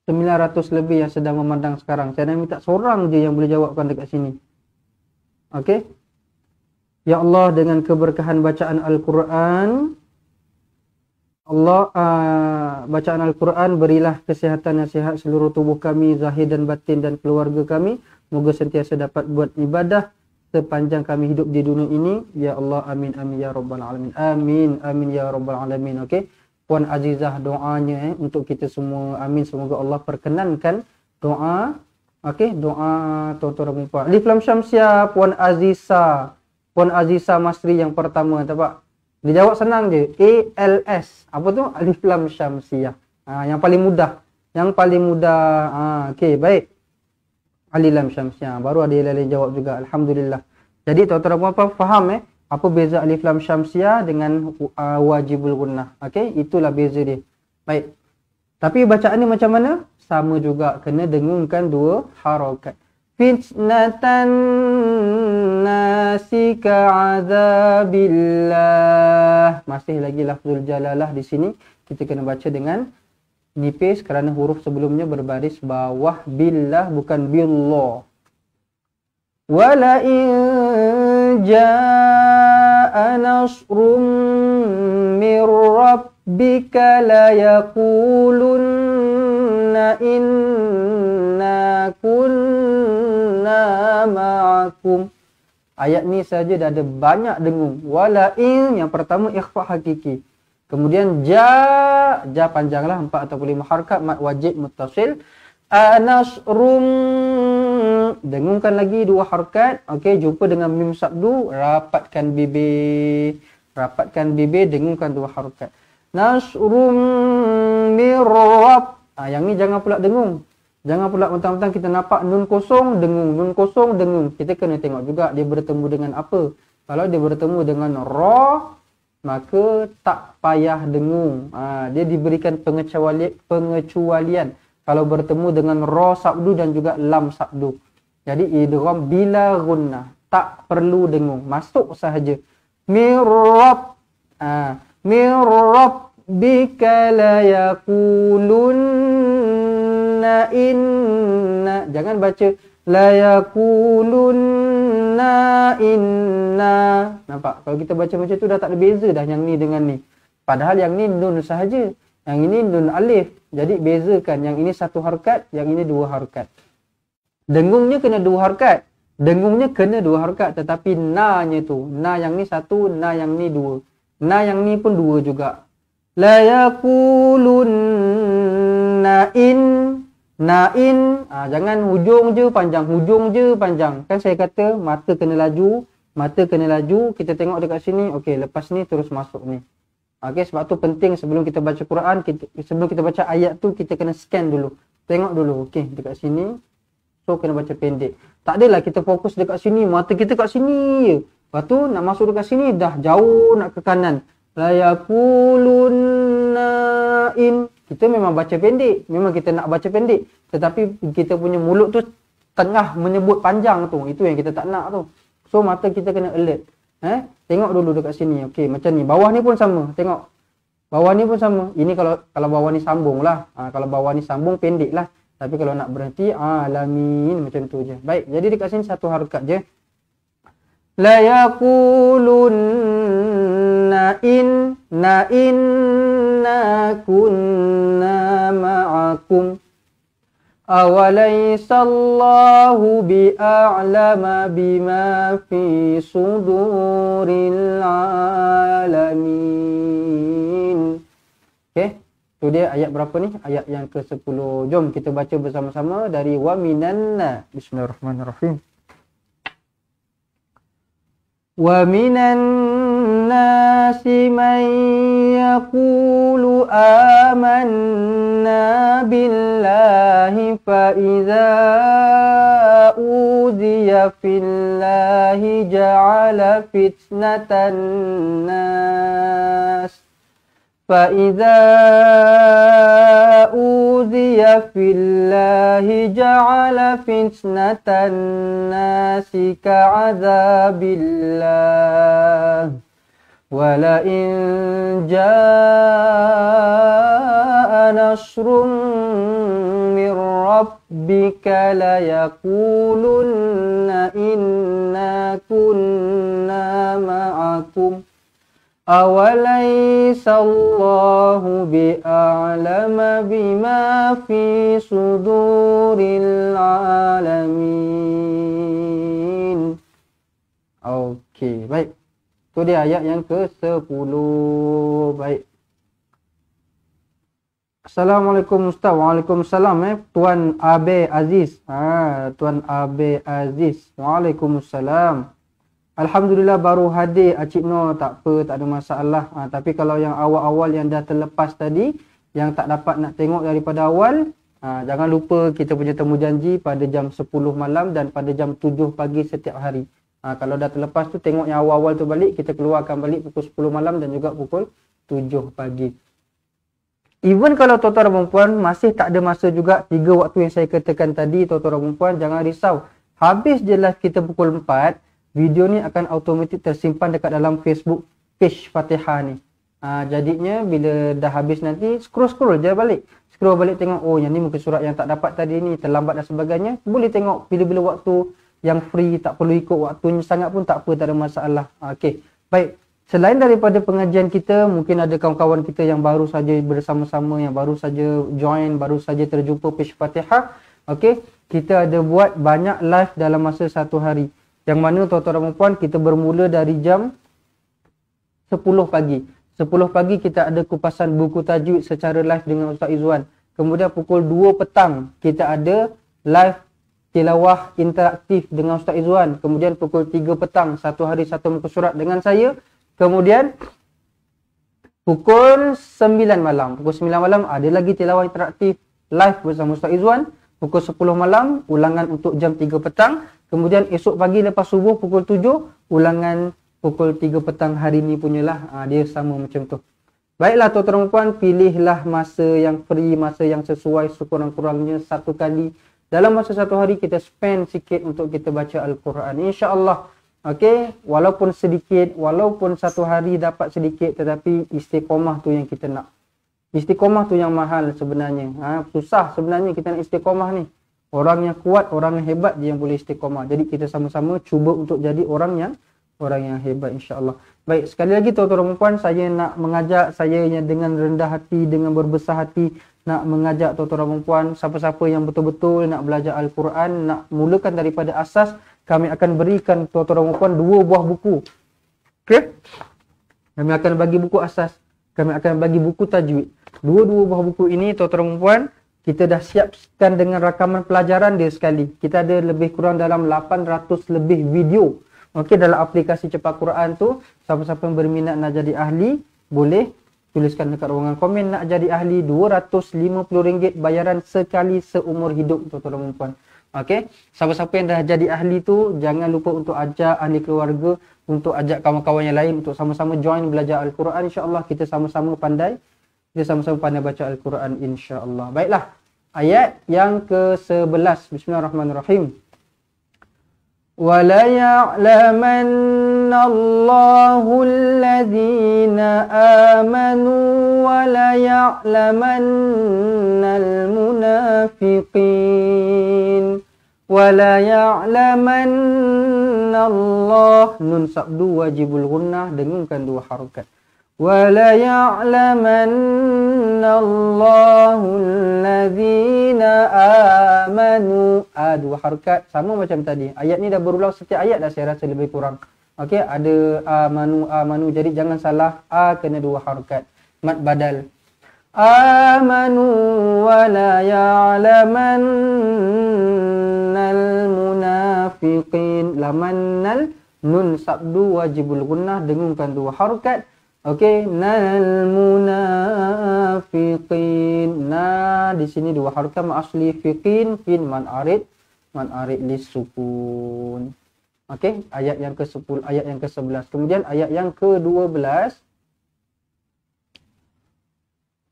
900 lebih yang sedang memandang sekarang. Saya nak minta seorang je yang boleh jawabkan dekat sini. Okey. Ya Allah, dengan keberkahan bacaan Al-Quran, Allah, bacaan Al-Quran, berilah kesihatan yang sihat seluruh tubuh kami, zahir dan batin, dan keluarga kami. Moga sentiasa dapat buat ibadah sepanjang kami hidup di dunia ini. Ya Allah, amin, amin, ya Rabbal Alamin. Amin, amin, ya Rabbal Alamin. Okey. Puan Azizah doanya untuk kita semua. Amin. Semoga Allah perkenankan doa. Okey, doa tuan-tuan dan puan. Alif lam syamsiah, Puan Azizah. Puan Azizah Masri yang pertama, nampak? Dia jawab senang je. ALS. Apa tu? Alif lam syamsiah. Yang paling mudah. Yang paling mudah. Okey, baik. Alif lam syamsiah. Baru ada yang lain jawab juga. Alhamdulillah. Jadi tuan-tuan dan puan faham apa beza alif lam syamsiah dengan wajibul gunnah. Okey, itulah beza dia. Baik. Tapi bacaan ni macam mana? Sama juga, kena dengungkan 2 harakat. Fitnatan nasi ka'adzabillah. Masih lagi lafzul jalalah di sini kita kena baca dengan nipis kerana huruf sebelumnya berbaris bawah. Billah bukan billah. Wala in jaa nasrum mir rabbika la yaqulunna inna kunna ma'akum. Ayat ni saja dah ada banyak dengung. Wala in, yang pertama ikhfa hakiki. Kemudian ja panjanglah 4 atau 5 harakat, mad wajib muttasil. Anasrum, dengungkan lagi 2 harakat. Okey, jumpa dengan mim sabdu, rapatkan bibir. Rapatkan bibir, dengungkan 2 harakat. Nasrum mirrab. Yang ni jangan pula dengung. Jangan pula mentang-mentang kita nampak nun kosong dengung, nun kosong dengung. Kita kena tengok juga dia bertemu dengan apa. Kalau dia bertemu dengan ra, maka tak payah dengung. Dia diberikan pengecualian kalau bertemu dengan ra sabdu dan juga lam sabdu. Jadi idgham bila gunnah, tak perlu dengung, masuk sahaja. Mirrab, mirrab bika la yaqulunna inna. Jangan baca la yaqulunna inna. Nampak? Kalau kita baca macam tu dah tak ada beza dah yang ni dengan ni. Padahal yang ni nun sahaja. Yang ini nun alif. Jadi bezakan. Yang ini 1 harakat, yang ini 2 harakat. Dengungnya kena 2 harakat. Dengungnya kena 2 harakat. Tetapi na-nya tu. Na yang ni 1, na yang ni 2. Na yang ni pun 2 juga. La yaqulunna in. Na'in, jangan hujung je panjang, hujung je panjang. Kan saya kata mata kena laju, Mata kena laju, kita tengok dekat sini, okey, lepas ni terus masuk ni. Okey, sebab tu penting sebelum kita baca Quran, sebelum kita baca ayat tu, kita kena scan dulu. Tengok dulu, okey, dekat sini. So, kena baca pendek. Tak adalah kita fokus dekat sini, mata kita kat sini je. Lepas tu, nak masuk dekat sini, dah jauh nak ke kanan. La yaqulunna in. Kita memang baca pendek. Memang kita nak baca pendek. Tetapi kita punya mulut tu tengah menyebut panjang tu. Itu yang kita tak nak tu. So mata kita kena alert. Tengok dulu dekat sini. Okey, macam ni. Bawah ni pun sama. Tengok. Bawah ni pun sama. Ini kalau bawah ni sambung lah. Kalau bawah ni sambung pendek lah. Tapi kalau nak berhenti, alamin macam tu je. Baik, jadi dekat sini satu harakat je. La yaqulunna inna kunna ma'akum awalaysallahu bi'a'lama bima fi suduril alamin. Okay, tu dia ayat berapa ni? Ayat yang ke-10. Jom kita baca bersama-sama dari wa minanna. Bismillahirrahmanirrahim. Wa minan nasi man yaqulu amanna billahi fa idza uziya fillahi ja'ala fitnatan nas فَإِذَا أُوذِيَ فِي اللَّهِ جَعَلَ فِتْنَةَ النَّاسِ كَعَذَابِ اللَّهِ وَلَئِنْ جَاءَ نَصْرٌ مِّن رَّبِّكَ لَيَقُولُنَّ إِنَّا كُنَّا مَعَكُمْ Awalaysallahu bi'a'lama bima fi suduril alamin. Okey, baik. Tu dia ayat yang ke-10. Baik. Assalamualaikum Ustaz. Waalaikumsalam Tuan Abe Aziz. Tuan Abe Aziz. Waalaikumsalam. Alhamdulillah baru hadir Cik Noh, tak apa, tak ada masalah. Tapi kalau yang awal-awal yang dah terlepas tadi, yang tak dapat nak tengok daripada awal, jangan lupa kita punya temu janji pada jam 10 malam dan pada jam 7 pagi setiap hari. Kalau dah terlepas tu, tengok yang awal-awal tu balik, kita keluarkan balik pukul 10 malam dan juga pukul 7 pagi. Even kalau tuan-tuan dan perempuan masih tak ada masa juga 3 waktu yang saya katakan tadi, tuan-tuan dan perempuan, jangan risau. Habis je live kita pukul 4, video ni akan automatik tersimpan dekat dalam Facebook page Fatihah ni. Jadinya bila dah habis nanti, scroll je balik. Scroll balik tengok, oh yang ni muka surat yang tak dapat tadi ni, terlambat dan sebagainya. Boleh tengok bila-bila waktu yang free, tak perlu ikut waktunya sangat pun tak apa, tak ada masalah. Okey, baik. Selain daripada pengajian kita, mungkin ada kawan-kawan kita yang baru saja bersama-sama, yang baru saja join, baru saja terjumpa page Fatihah. Okey, kita ada buat banyak live dalam masa satu hari. Yang mana tuan-tuan dan puan, kita bermula dari jam 10 pagi. 10 pagi kita ada kupasan buku tajwid secara live dengan Ustaz Izwan. Kemudian pukul 2 petang kita ada live tilawah interaktif dengan Ustaz Izwan. Kemudian pukul 3 petang, satu hari satu muka surat dengan saya. Kemudian pukul 9 malam. Pukul 9 malam ada lagi tilawah interaktif live bersama Ustaz Izwan. Pukul 10 malam ulangan untuk jam 3 petang. Kemudian esok pagi lepas subuh pukul 7, ulangan pukul 3 petang hari ni punyalah. Dia sama macam tu. Baiklah tuan-tuan dan puan, pilihlah masa yang free, masa yang sesuai sekurang-kurangnya satu kali. Dalam masa satu hari kita spend sikit untuk kita baca Al-Quran. InsyaAllah. Okey, walaupun sedikit, walaupun satu hari dapat sedikit, tetapi istiqomah tu yang kita nak. Istiqomah tu yang mahal sebenarnya. Susah sebenarnya kita nak istiqomah ni. Orang yang kuat, orang yang hebat dia yang boleh istiqomah. Jadi kita sama-sama cuba untuk jadi orang yang hebat insya-Allah. Baik, sekali lagi tuan-tuan dan puan, saya nak mengajak, saya dengan rendah hati, dengan berbesar hati nak mengajak tuan-tuan dan puan, siapa-siapa yang betul-betul nak belajar Al-Quran, nak mulakan daripada asas, kami akan berikan tuan-tuan dan puan 2 buah buku. Okey? Kami akan bagi buku asas, kami akan bagi buku tajwid. Dua-dua buah buku ini tuan-tuan dan puan, kita dah siapkan dengan rakaman pelajaran dia sekali. Kita ada lebih kurang dalam 800 lebih video Okey, dalam aplikasi Cepat Quran tu, siapa-siapa yang berminat nak jadi ahli, boleh tuliskan dekat ruangan komen. Nak jadi ahli RM250 bayaran sekali seumur hidup, tuan-tuan dan puan. Okey, siapa-siapa yang dah jadi ahli tu, jangan lupa untuk ajak ahli keluarga, untuk ajak kawan-kawan yang lain untuk sama-sama join belajar Al-Quran. InsyaAllah kita sama-sama pandai. Kita sama-sama pandai baca Al-Quran, insyaAllah. Baiklah, ayat yang ke-11. Bismillahirrahmanirrahim. وَلَيَعْلَمَنَّ اللَّهُ الَّذِينَ آمَنُوا وَلَيَعْلَمَنَّ الْمُنَافِقِينَ وَلَيَعْلَمَنَّ اللَّهُ nun sabdu wajibul gunnah, dengungkan dua harakat. وَلَيَعْلَمَنَّ اللَّهُ الَّذِينَ آمَنُوا. Dua harakat sama macam tadi. Ayat ni dah berulang setiap ayat dah, saya rasa lebih kurang. Okey, ada amanu. Jadi jangan salah, kena dua harakat. Mad badal. Amanu wa la ya'lamannal munafiqin. Lamannal nun sabdu wajibul gunnah, dengungkan dua harakat. Okey, nal munafiqin. Di sini dua harakat asli, fiqin fin man arid lis sukun. Okey, ayat yang ke-10, ayat yang ke-11. Kemudian ayat yang ke-12.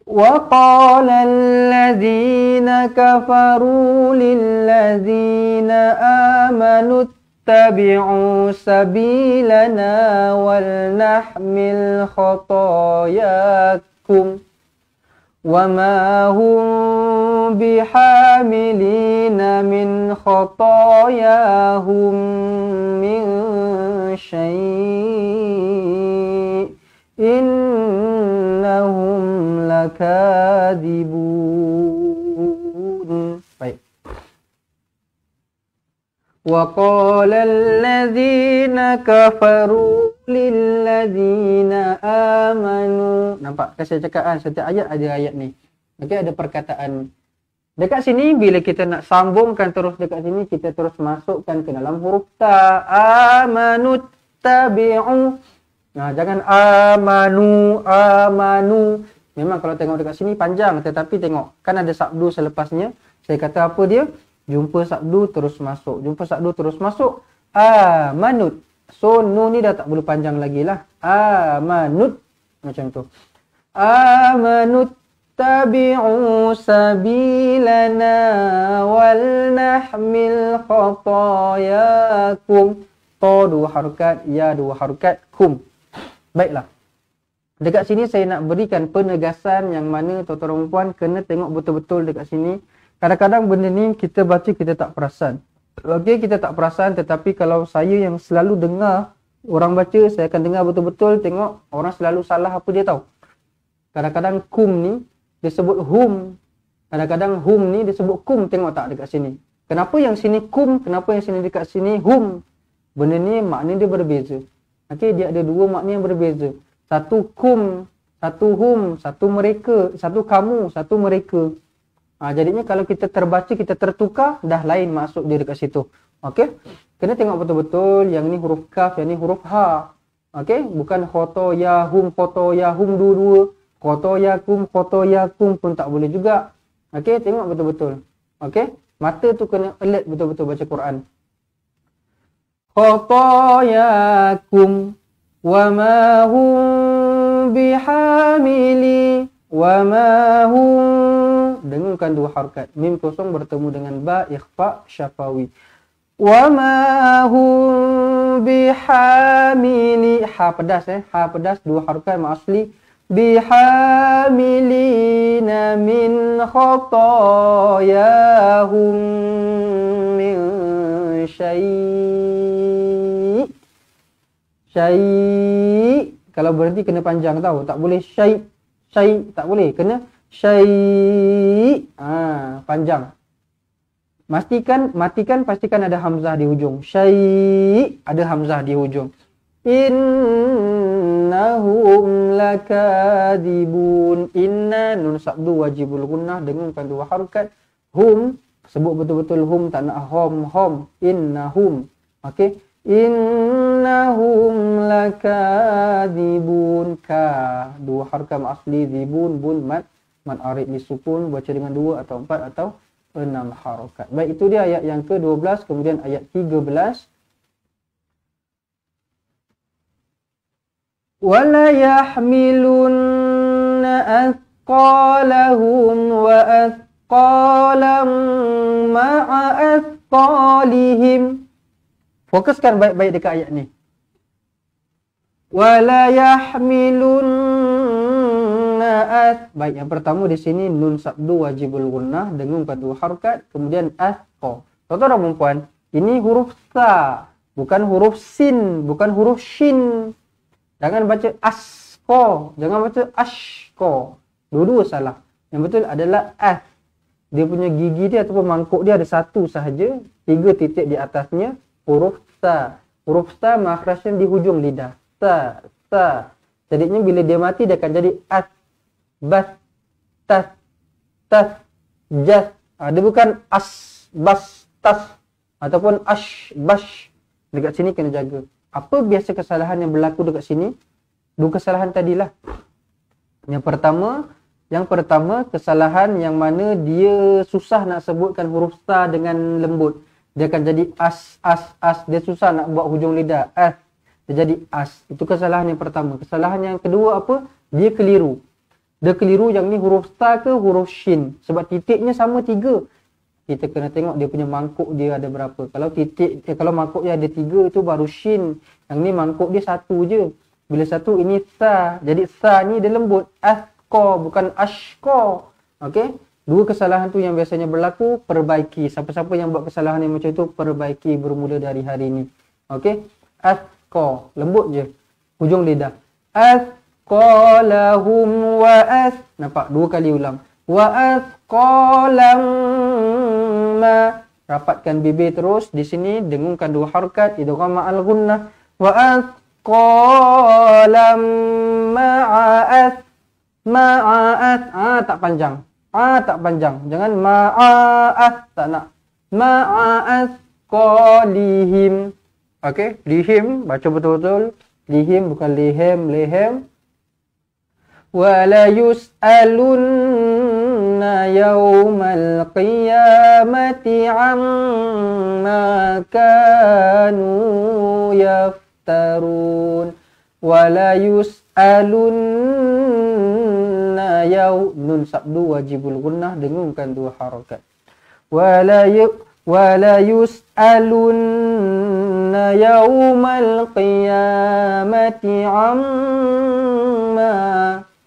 Wa qala alladhina kafaru lilladhina amanu tabi'u sabilana wal nahmil khatayakum wa ma hum bihamilina min khatayahum min syai' innahum lakadibun. Baik. وَقَالَ الَّذِينَ كَفَرُوا لِلَّذِينَ آمَنُوا. Nampak kan saya cakap setiap ayat ada ayat ni. Okey, ada perkataan. Dekat sini bila kita nak sambungkan terus dekat sini, kita terus masukkan ke dalam huruf ta. Amanut tabi'u. Jangan amanu. Memang kalau tengok dekat sini panjang, tetapi tengok kan ada sabdu selepasnya. Saya kata apa dia? Jumpa sabdu terus masuk. Amanut. So nun ni dah tak perlu panjang lagi lah. Amanut. Macam tu. Amanut tabi'u sabilana wal nahmil khatayakum. To dua harakat, ya dua harakat, kum. Baiklah. Dekat sini saya nak berikan penegasan yang mana tuan-tuan dan puan kena tengok betul-betul dekat sini. Kadang-kadang benda ni kita baca kita tak perasan. Okey, kita tak perasan, tetapi kalau saya yang selalu dengar orang baca, saya akan dengar betul-betul, tengok orang selalu salah apa dia tahu. Kadang-kadang kum ni disebut hum. Kadang-kadang hum ni disebut kum, tengok tak dekat sini. Kenapa yang sini kum, kenapa yang sini dekat sini hum? Benda ni makna dia berbeza. Okey, dia ada dua makna yang berbeza. Satu kum, satu hum, satu mereka, satu kamu, satu mereka. Jadinya kalau kita terbaca, kita tertukar, dah lain maksud dia dekat situ. Okey? Kena tengok betul-betul, yang ni huruf kaf, yang ni huruf ha. Okey? Bukan khotoyahum dua-dua. Khotoyakum pun tak boleh juga. Okey? Tengok betul-betul. Okey? Mata tu kena alert betul-betul baca Quran. Khotoyakum wa ma hum bihamili wa ma hum. Dengungkan dua harakat. Mim kosong bertemu dengan ba, ikhfa syafawi. Wa ma hum bihamili. Ha pedas Ha pedas dua harakat asli. Bihamilina min khatayahum min syai'. Syai'. Kalau berhenti kena panjang tahu. Tak boleh syai'. Syai' tak boleh. Kena syai'. Panjang. Pastikan ada hamzah di hujung. Syai' ada hamzah di hujung. Innahum lakadibun. Inna nun sabdu wajibul gunnah, dengungkan dua harakat. Hum sebut betul-betul hum, tak nak hom. Innahum. Okey. innahum lakadzibun. Ka, dua harakat asli, zibun, bun, mat arid disukun, baca dengan 2 atau 4 atau 6 harakat. Baik, itu dia ayat yang ke-12. Kemudian ayat 13. Wala yahmilunna athqalahum wa athqalam ma'a athqalihim. Fokuskan baik-baik dekat ayat ni. Wala yahmilunna baik, yang pertama di sini nun sabdu wajibul gunnah dengungkan 2 harakat, kemudian athqa. Tuan-tuan dan puan-puan, ini huruf sa, bukan huruf sin, bukan huruf shin. Jangan baca asko, jangan baca ashko. Dua-dua salah. Yang betul adalah ath. Dia punya gigi dia ataupun mangkuk dia ada satu sahaja, 3 titik di atasnya, huruf sa. Huruf sa makhrajnya di hujung lidah. Sa, sa. Jadinya bila dia mati dia akan jadi ath, bas, tas, tas, jas. Dia bukan as, bas, tas ataupun ash, bash. Dekat sini kena jaga. Apa biasa kesalahan yang berlaku dekat sini? 2 kesalahan tadilah. Yang pertama kesalahan yang mana dia susah nak sebutkan huruf sa dengan lembut. Dia akan jadi as. Dia susah nak buat hujung lidah. As. Dia jadi as. Itu kesalahan yang pertama. Kesalahan yang kedua apa? Dia keliru. Dia keliru yang ni huruf sa ke huruf shin. Sebab titiknya sama 3. Kita kena tengok dia punya mangkuk dia ada berapa. Kalau mangkuk dia ada 3 tu baru shin. Yang ni mangkuk dia 1 je. Bila 1 ini sa. Jadi sa ni dia lembut. Asko bukan ashko. Okey. 2 kesalahan tu yang biasanya berlaku, perbaiki. Siapa-siapa yang buat kesalahan yang macam tu, perbaiki bermula dari hari ni. Okey. Asko, lembut je. Hujung lidah. Asqalahum wa as. Nampak 2 kali ulang. Wa asqalam ma. Rapatkan bibir terus di sini, dengungkan 2 harakat, idgham ma'al gunnah. Wa asqalam ma'as. Ma'as. Tak panjang. Tak panjang. Jangan ma'as, tak nak. Ma'as qalihim. Okey, lihim baca betul-betul. Lihim bukan lehem. Wa la yus'alunna yawmal qiyamati amma kanu yaftarun. Wa la yus'alunna nun sabdu wajibul gunnah dengungkan 2 harakat. Wa la yus'alunna yawmal qiyamati amma.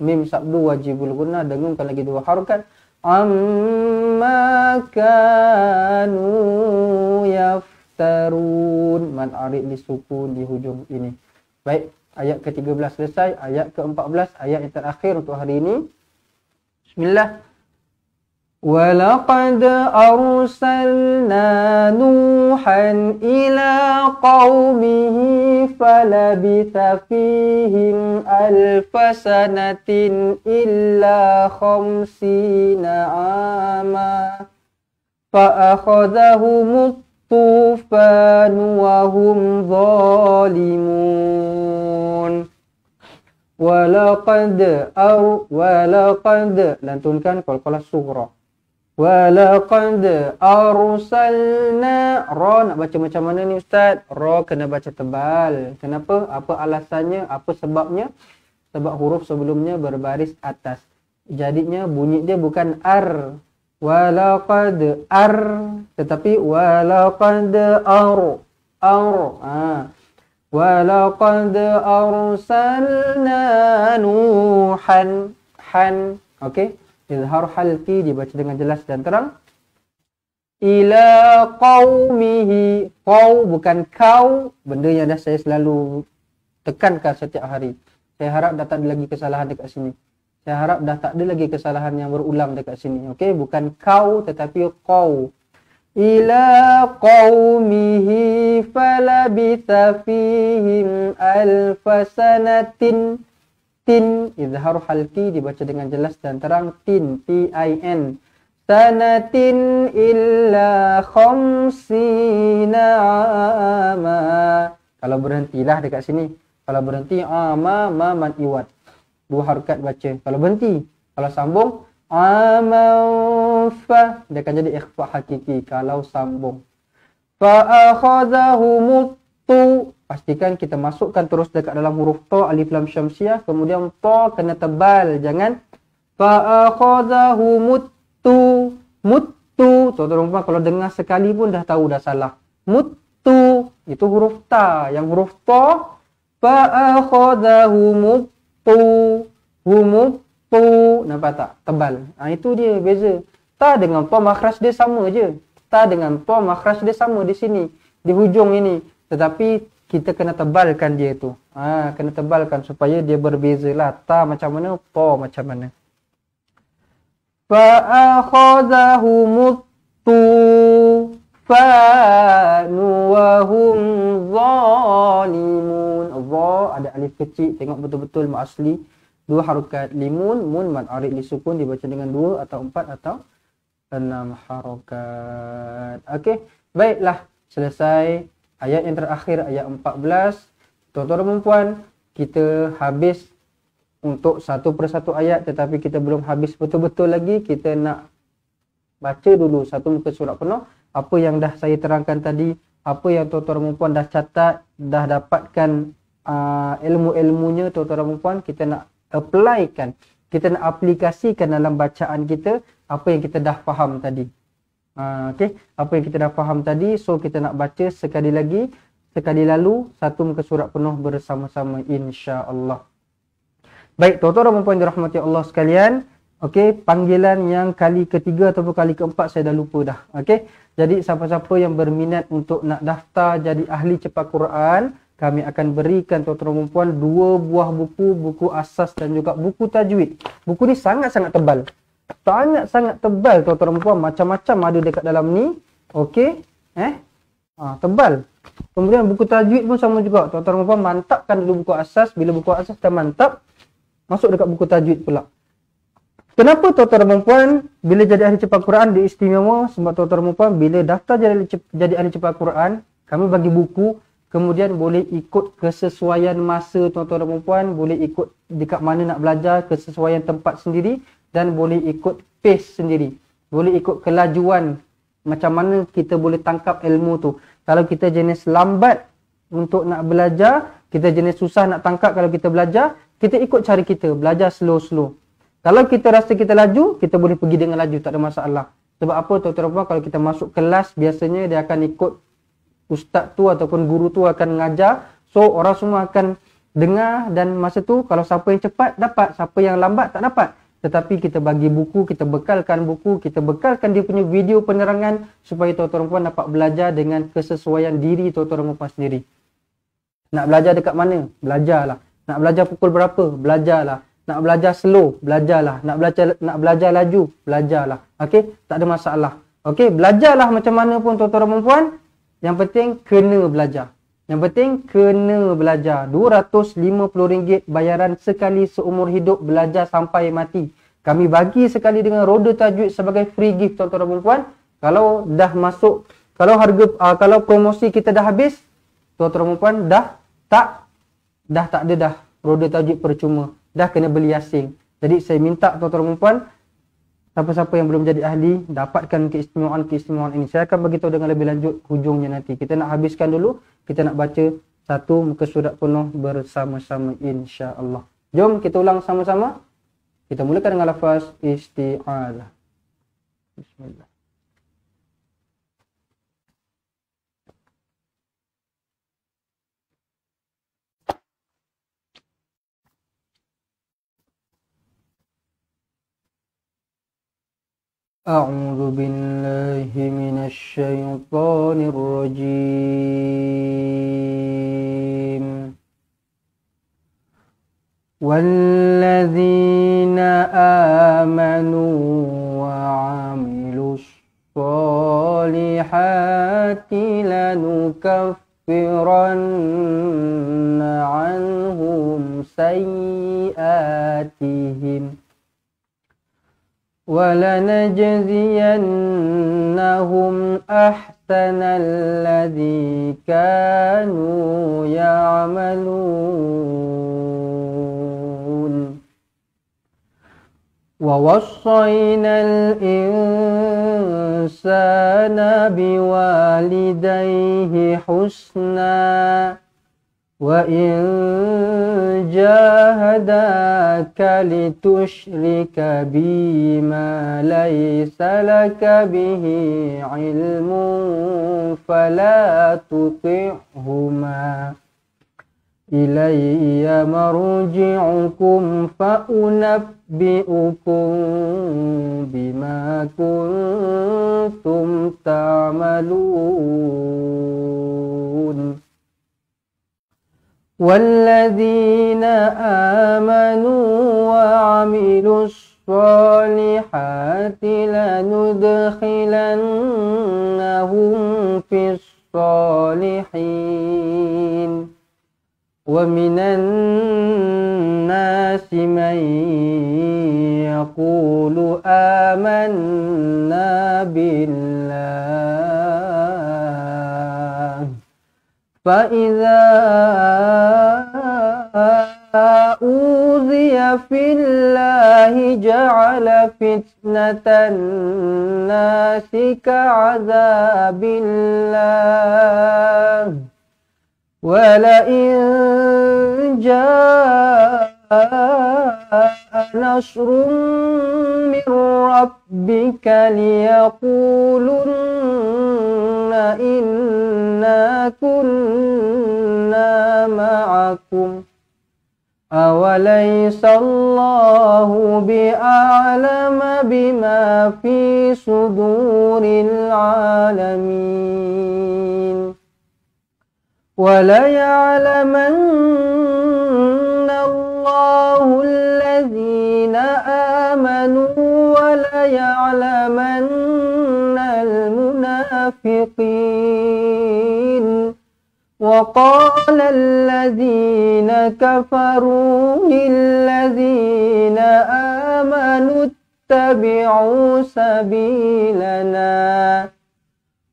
Mim sabdu wajibul gunnah dengungkan lagi 2 harakat. Amma kanu yaftarun. Man arid disukun di hujung ini. Baik, ayat ke-13 selesai. Ayat ke-14, ayat yang terakhir untuk hari ini. Bismillah. وَلَقَدْ أَرْسَلْنَا نُوحًا إِلَى قَوْمِهِ فَلَبِثَ فِيهِمْ أَلْفَ سَنَةٍ إِلَّا 50 عَامًا فَأَخَذَهُمُ الطُّوفَانُ وَهُمْ ظَالِمُونَ. Walaqad lantunkan qalqalah sughra. Walaqad arsalna. Ra nak baca macam mana ni ustaz? Ra kena baca tebal. Kenapa? Apa alasannya? Apa sebabnya? Sebab huruf sebelumnya berbaris atas. Jadinya bunyi dia bukan ar. Walaqad ar, tetapi walaqad ar. Walaqad arsalna Nuhan. Han. Okey. Izhar halqi dibaca dengan jelas dan terang. Ila qaumihi. Qaw bukan kau. Benda yang dah saya selalu tekankan setiap hari. Saya harap dah tak ada lagi kesalahan dekat sini. Saya harap dah tak ada lagi kesalahan yang berulang dekat sini. Okey. Bukan kau tetapi qaw. Ila qaumihi falabitha fihim alfa sanatin. Tin, izhar halqi dibaca dengan jelas dan terang. Tin, T-I-N. sanatin illa khamsina ama. Kalau berhentilah dekat sini. Kalau berhenti ama ma man iwat. 2 harakat baca. Kalau berhenti, kalau sambung fa, dia akan jadi ikhfa hakiki kalau sambung. Fa akhadhahum tu, pastikan kita masukkan terus dekat dalam huruf ta, alif lam syamsiah, kemudian ta kena tebal, jangan fa akhadhahum tu, muttu. Tuan-tuan rumah kalau dengar sekali pun dah tahu dah salah. Muttu itu huruf ta, yang huruf ta fa akhadhahum tu, humuttu, nampak tak? Tebal. Itu dia beza. Ta dengan ta makhraj dia sama je. Ta dengan ta makhraj dia sama di sini, di hujung ini. Tetapi kita kena tebalkan dia tu. Kena tebalkan supaya dia berbezalah. Ta macam mana, ta macam mana. Fa akhadhahumuttu fanu wa hum zalimun. Ada alif kecil, tengok betul-betul mak asli. 2 harakat limun, mun mad arid li sukun dibaca dengan 2 atau 4 atau 6 harakat. Okey, baiklah, selesai ayat yang terakhir, ayat 14. Tuan-tuan dan puan, kita habis untuk satu persatu ayat, tetapi kita belum habis betul-betul lagi. Kita nak baca dulu satu muka surat penuh. Apa yang dah saya terangkan tadi, apa yang tuan-tuan dan puan dah catat, dah dapatkan ilmu-ilmunya, tuan-tuan dan puan, kita nak applykan, kita nak aplikasikan dalam bacaan kita apa yang kita dah faham tadi. Okey, apa yang kita dah faham tadi, so kita nak baca sekali lagi, sekali lalu satu muka surat penuh bersama-sama insya-Allah. Baik, tuan-tuan dan puan dirahmati Allah sekalian. Okey, panggilan yang kali ketiga ataupun kali keempat saya dah lupa dah. Okey, jadi siapa-siapa yang berminat untuk nak daftar jadi ahli cepat Quran, kami akan berikan tuan-tuan dan puan 2 buah buku, buku asas dan juga buku tajwid. Buku ni sangat-sangat tebal. Sangat-sangat tebal tuan-tuan dan puan, macam-macam ada dekat dalam ni. Okey, tebal. Kemudian buku tajwid pun sama juga. Tuan-tuan dan puan mantapkan dulu buku asas, bila buku asas dah mantap, masuk dekat buku tajwid pula. Kenapa tuan-tuan dan puan bila jadi ahli cepat Quran dia istimewa? Sebab tuan-tuan dan puan bila daftar jadi ahli cepat Quran, kami bagi buku. Kemudian boleh ikut kesesuaian masa tuan-tuan dan puan, boleh ikut dekat mana nak belajar, kesesuaian tempat sendiri, dan boleh ikut pace sendiri. Boleh ikut kelajuan macam mana kita boleh tangkap ilmu tu. Kalau kita jenis lambat untuk nak belajar, kita jenis susah nak tangkap kalau kita belajar, kita ikut cara kita, belajar slow-slow. Kalau kita rasa kita laju, kita boleh pergi dengan laju, tak ada masalah. Sebab apa tuan-tuan dan puan, kalau kita masuk kelas, biasanya dia akan ikut ustaz tu ataupun guru tu akan mengajar. So orang semua akan dengar dan masa tu kalau siapa yang cepat dapat, siapa yang lambat tak dapat. Tetapi kita bagi buku, kita bekalkan buku, kita bekalkan dia punya video penerangan supaya tuan-tuan dan puan dapat belajar dengan kesesuaian diri tuan-tuan dan puan sendiri. Nak belajar dekat mana? Belajarlah. Nak belajar pukul berapa? Belajarlah. Nak belajar slow? Belajarlah. Nak belajar laju? Belajarlah. Okey, tak ada masalah. Okey, belajarlah macam mana pun tuan-tuan dan puan. Yang penting kena belajar. Yang penting kena belajar. RM250 bayaran sekali seumur hidup, belajar sampai mati. Kami bagi sekali dengan roda tajwid sebagai free gift tuan-tuan dan puan. Kalau dah masuk, kalau harga kalau promosi kita dah habis, tuan-tuan dan puan dah tak ada dah roda tajwid percuma. Dah kena beli asing. Jadi saya minta tuan-tuan dan puan, siapa-siapa yang belum jadi ahli, dapatkan keistimewaan ini. Saya akan beritahu dengan lebih lanjut hujungnya nanti. Kita nak habiskan dulu. Kita nak baca satu muka surat penuh bersama-sama insya-Allah. Jom kita ulang sama-sama. Kita mulakan dengan lafaz isti'adah. Bismillah. أعوذ بالله من الشيطان الرجيم والذين آمنوا وعملوا الصالحات لنكفرن عنهم سيئاتهم وَلَنَجْزِيَنَّهُمْ أَحْسَنَ الَّذِي كَانُوا يَعْمَلُونَ وَوَصَّيْنَا الْإِنسَانَ بِوَالِدَيْهِ حُسْنًا وَإِنْ جَاهَدَاكَ لِتُشْرِكَ بِي مَا لَيْسَ لَكَ بِهِ عِلْمٌ فَلَا تُطِعْهُمَا إِلَيَّ مَرْجِعُكُمْ فَأُنَبِّئُكُم بِمَا كُنتُمْ تَعْمَلُونَ وَالَّذِينَ آمَنُوا وَعَمِلُوا الصَّالِحَاتِ لَنُدْخِلَنَّهُمْ فِي الصَّالِحِينَ وَمِنَ النَّاسِ مَن يَقُولُ آمَنَّا بِاللَّهِ فَإِذَا أُوذِيَ فِي اللَّهِ جَعَلَ فِتْنَةَ النَّاسِ كَعَذَابِ اللَّهِ وَلَئِن جَاءَ نَصْرٌ مِّن رَّبِّكَ لِيَقُولُنَّ إِنَّا كُنَّا مَعَكُمْ أَوَلَيْسَ اللَّهُ بِأَعْلَمَ بِمَا فِي صُدُورِ الْعَالَمِينَ وَلَيَعْلَمَنَّ اللَّهُ الَّذِينَ آمَنُوا وَلَيَعْلَمَنَّ الْمُنَافِقِينَ وَقَالَ الَّذِينَ كَفَرُوا لِلَّذِينَ آمَنُوا اتَّبِعُوا سَبِيلَنَا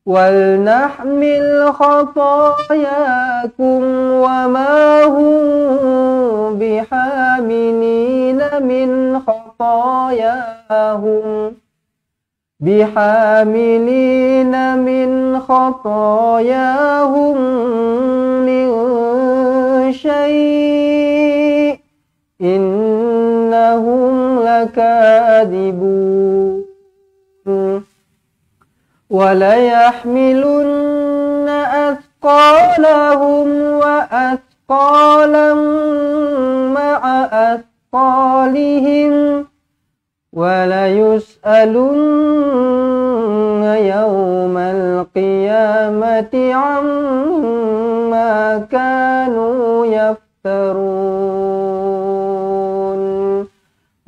وَلْنَحْمِلْ خَطَايَاكُمْ وَمَا هُمْ بِحَامِلِينَ مِنْ خَطَايَاهُمْ مِنْ شَيْءٍ إِنَّهُمْ لَكَاذِبُونَ وَلَيَحْمِلُنَّ أَثْقَالَهُمْ وَأَثْقَالًا مَعَ أَثْقَالِهِمْ وَلَيُسْأَلُنَّ يَوْمَ الْقِيَامَةِ عَمَّا كَانُوا يَفْتَرُونَ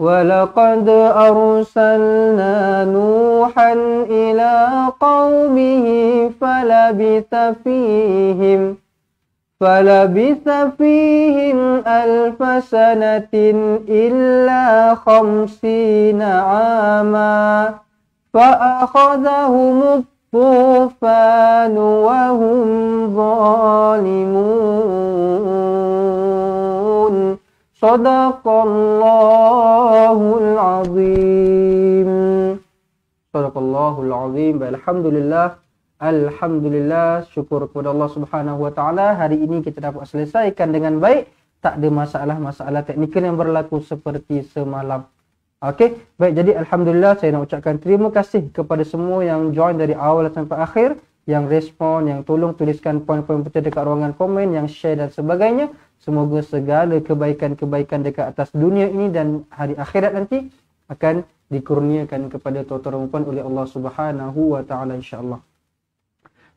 وَلَقَدْ أَرْسَلْنَا نُوحًا إِلَى قَوْمِهِ فلبث فيهم ألف سنة إلا 50 عاما فأخذهم الطوفان وهم ظالمون Sadaqallahul azim. Sadaqallahul azim. Alhamdulillah, syukur kepada Allah Subhanahu wa taala. Hari ini kita dapat selesaikan dengan baik. Tak ada masalah-masalah teknikal yang berlaku seperti semalam. Okey, baik, jadi alhamdulillah saya nak ucapkan terima kasih kepada semua yang join dari awal sampai akhir, yang respon, yang tolong tuliskan poin-poin betul dekat ruangan komen, yang share dan sebagainya. Semoga segala kebaikan-kebaikan dekat atas dunia ini dan hari akhirat nanti akan dikurniakan kepada tuan-tuan dan puan oleh Allah Subhanahu wa taala insya-Allah.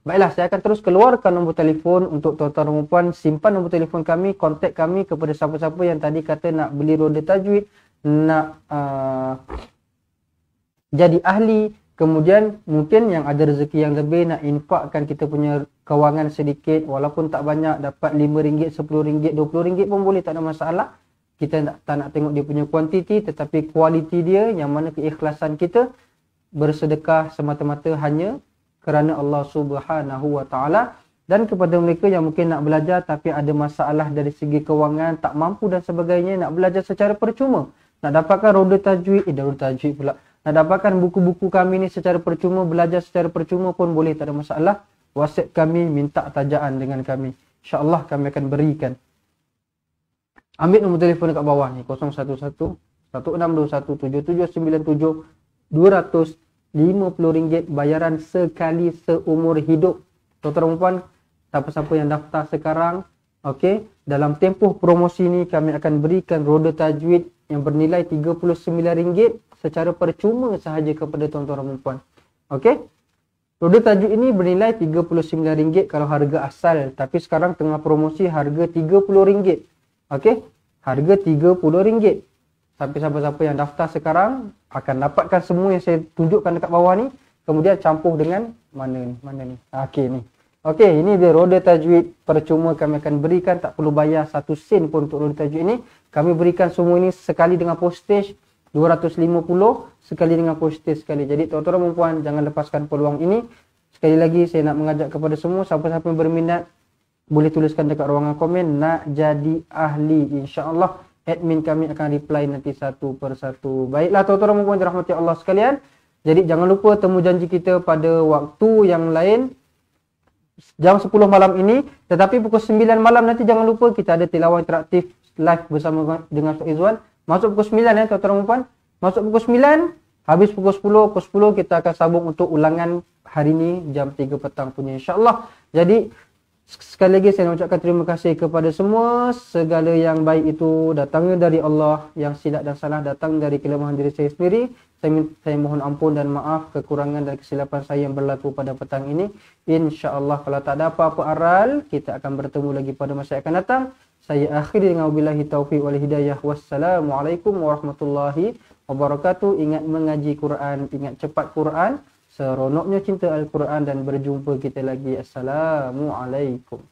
Baiklah, saya akan terus keluarkan nombor telefon untuk tuan-tuan dan puan. Simpan nombor telefon kami, kontak kami kepada siapa-siapa yang tadi kata nak beli roda tajwid, nak jadi ahli, kemudian mungkin yang ada rezeki yang lebih nak infakkan kita punya kewangan sedikit, walaupun tak banyak, dapat RM5, RM10, RM20 pun boleh, tak ada masalah. Kita tak nak tengok dia punya kuantiti, tetapi kualiti dia, yang mana keikhlasan kita bersedekah semata-mata hanya kerana Allah Subhanahu wa taala. Dan kepada mereka yang mungkin nak belajar tapi ada masalah dari segi kewangan, tak mampu dan sebagainya, nak belajar secara percuma, nak dapatkan roda tajwid, pula, nak dapatkan buku-buku kami ni secara percuma, belajar secara percuma pun boleh, tak ada masalah. WhatsApp kami, minta tajaan dengan kami, InsyaAllah kami akan berikan. Ambil nombor telefon dekat bawah ni, 011 1621 7797 RM250 bayaran sekali seumur hidup. Tuan-tuan dan puan, siapa-siapa yang daftar sekarang, okey, dalam tempoh promosi ni kami akan berikan roda tajwid yang bernilai RM39 secara percuma sahaja kepada tuan-tuan dan puan. Okey. Roda tajwid ini bernilai RM39 kalau harga asal, tapi sekarang tengah promosi harga RM30. Okey, harga RM30. Sampai siapa-siapa yang daftar sekarang akan dapatkan semua yang saya tunjukkan dekat bawah ni, kemudian campur dengan mana ni. Okey ni. Okey, ini dia roda tajwid percuma kami akan berikan, tak perlu bayar 1 sen pun untuk roda tajwid ini. Kami berikan semua ini sekali dengan postage RM250, sekali dengan postage sekali. Jadi tuan-tuan dan puan, jangan lepaskan peluang ini. Sekali lagi saya nak mengajak kepada semua, siapa-siapa yang berminat boleh tuliskan dekat ruangan komen nak jadi ahli. InsyaAllah admin kami akan reply nanti satu persatu. Baiklah tuan-tuan dan puan dirahmati Allah sekalian. Jadi jangan lupa temu janji kita pada waktu yang lain, jam 10 malam ini. Tetapi pukul 9 malam nanti jangan lupa kita ada tilawah interaktif live bersama dengan Ustaz Izwan. Masuk pukul 9 ya tuan-tuan dan puan. Masuk pukul 9, habis pukul 10. Pukul 10 kita akan sambung untuk ulangan hari ini jam 3 petang punya, insyaAllah. Jadi sekali lagi saya nak ucapkan terima kasih kepada semua. Segala yang baik itu datangnya dari Allah, yang silap dan salah datang dari kelemahan diri saya sendiri. Saya mohon ampun dan maaf kekurangan dan kesilapan saya yang berlaku pada petang ini. InsyaAllah kalau tak ada apa-apa aral, kita akan bertemu lagi pada masa yang akan datang. Saya akhiri dengan wabillahi taufiq wal hidayah. Wassalamualaikum warahmatullahi wabarakatuh. Ingat mengaji Quran, ingat cepat Quran. Seronoknya cinta Al-Quran dan berjumpa kita lagi. Assalamualaikum.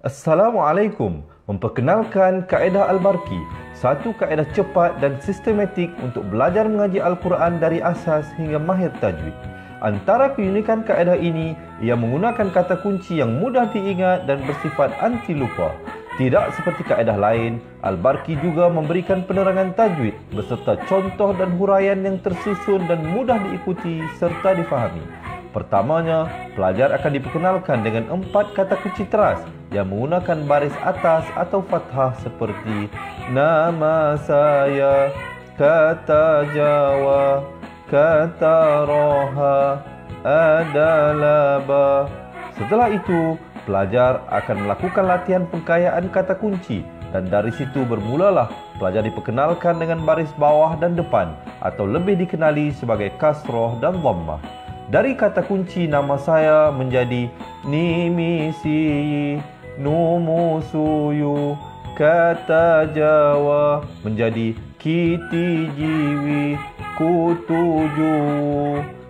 Assalamualaikum. Memperkenalkan kaedah Al-Barki, satu kaedah cepat dan sistematik untuk belajar mengaji Al-Quran dari asas hingga mahir tajwid. Antara keunikan kaedah ini, ia menggunakan kata kunci yang mudah diingat dan bersifat anti lupa. Tidak seperti kaedah lain, Al-Barki juga memberikan penerangan tajwid beserta contoh dan huraian yang tersusun dan mudah diikuti serta difahami. Pertamanya, pelajar akan diperkenalkan dengan 4 kata kunci teras yang menggunakan baris atas atau fathah seperti nama saya, kata Jawa, kata Roha, adalah ba. Setelah itu, pelajar akan melakukan latihan pengkayaan kata kunci dan dari situ bermulalah pelajar diperkenalkan dengan baris bawah dan depan atau lebih dikenali sebagai kasroh dan dhammah. Dari kata kunci nama saya menjadi nimisi, numusuyu, kata Jawa menjadi kiti jiwi, kutuju.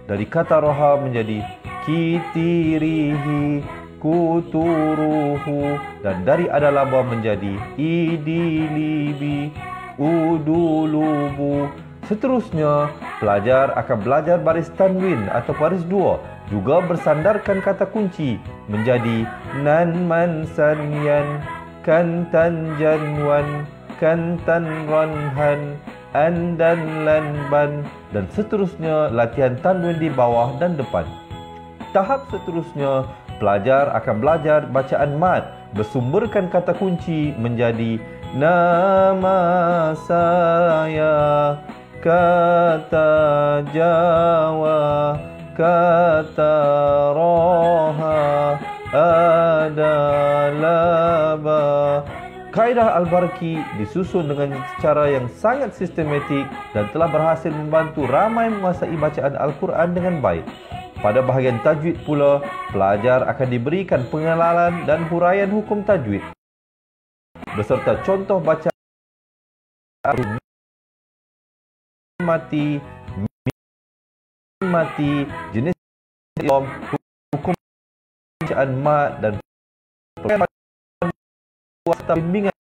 Dari kata roha menjadi kitirihi, kuturuhu, dan dari adalaba menjadi idilibi, udulubu. Seterusnya, pelajar akan belajar baris tanwin atau baris dua, juga bersandarkan kata kunci menjadi nan man sanyan, kantan janwan, kantan ranhan, andan lanban, dan seterusnya latihan tanwin di bawah dan depan. Tahap seterusnya, pelajar akan belajar bacaan mad, bersumberkan kata kunci menjadi nama saya, kata Jawa, kata Roha, adalah ba. Kaedah Al-Barki disusun dengan cara yang sangat sistematik dan telah berhasil membantu ramai menguasai bacaan Al-Quran dengan baik. Pada bahagian tajwid pula, pelajar akan diberikan pengenalan dan huraian hukum tajwid beserta contoh bacaan mati, jenis hukum bacaan mat dan serta bimbingan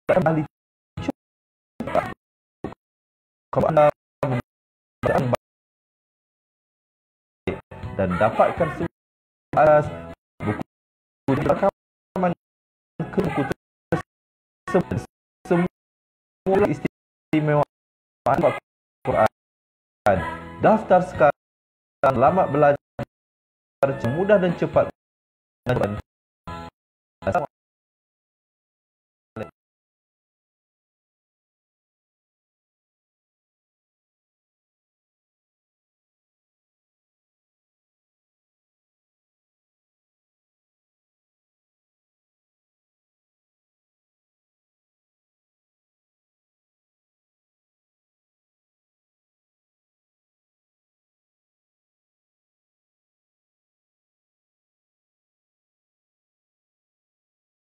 dan ahli dan dapatkan atas buku rakaman ke buku tersebut semua istimewa Al-Quran. Daftar sekarang, selamat belajar, mudah dan cepat.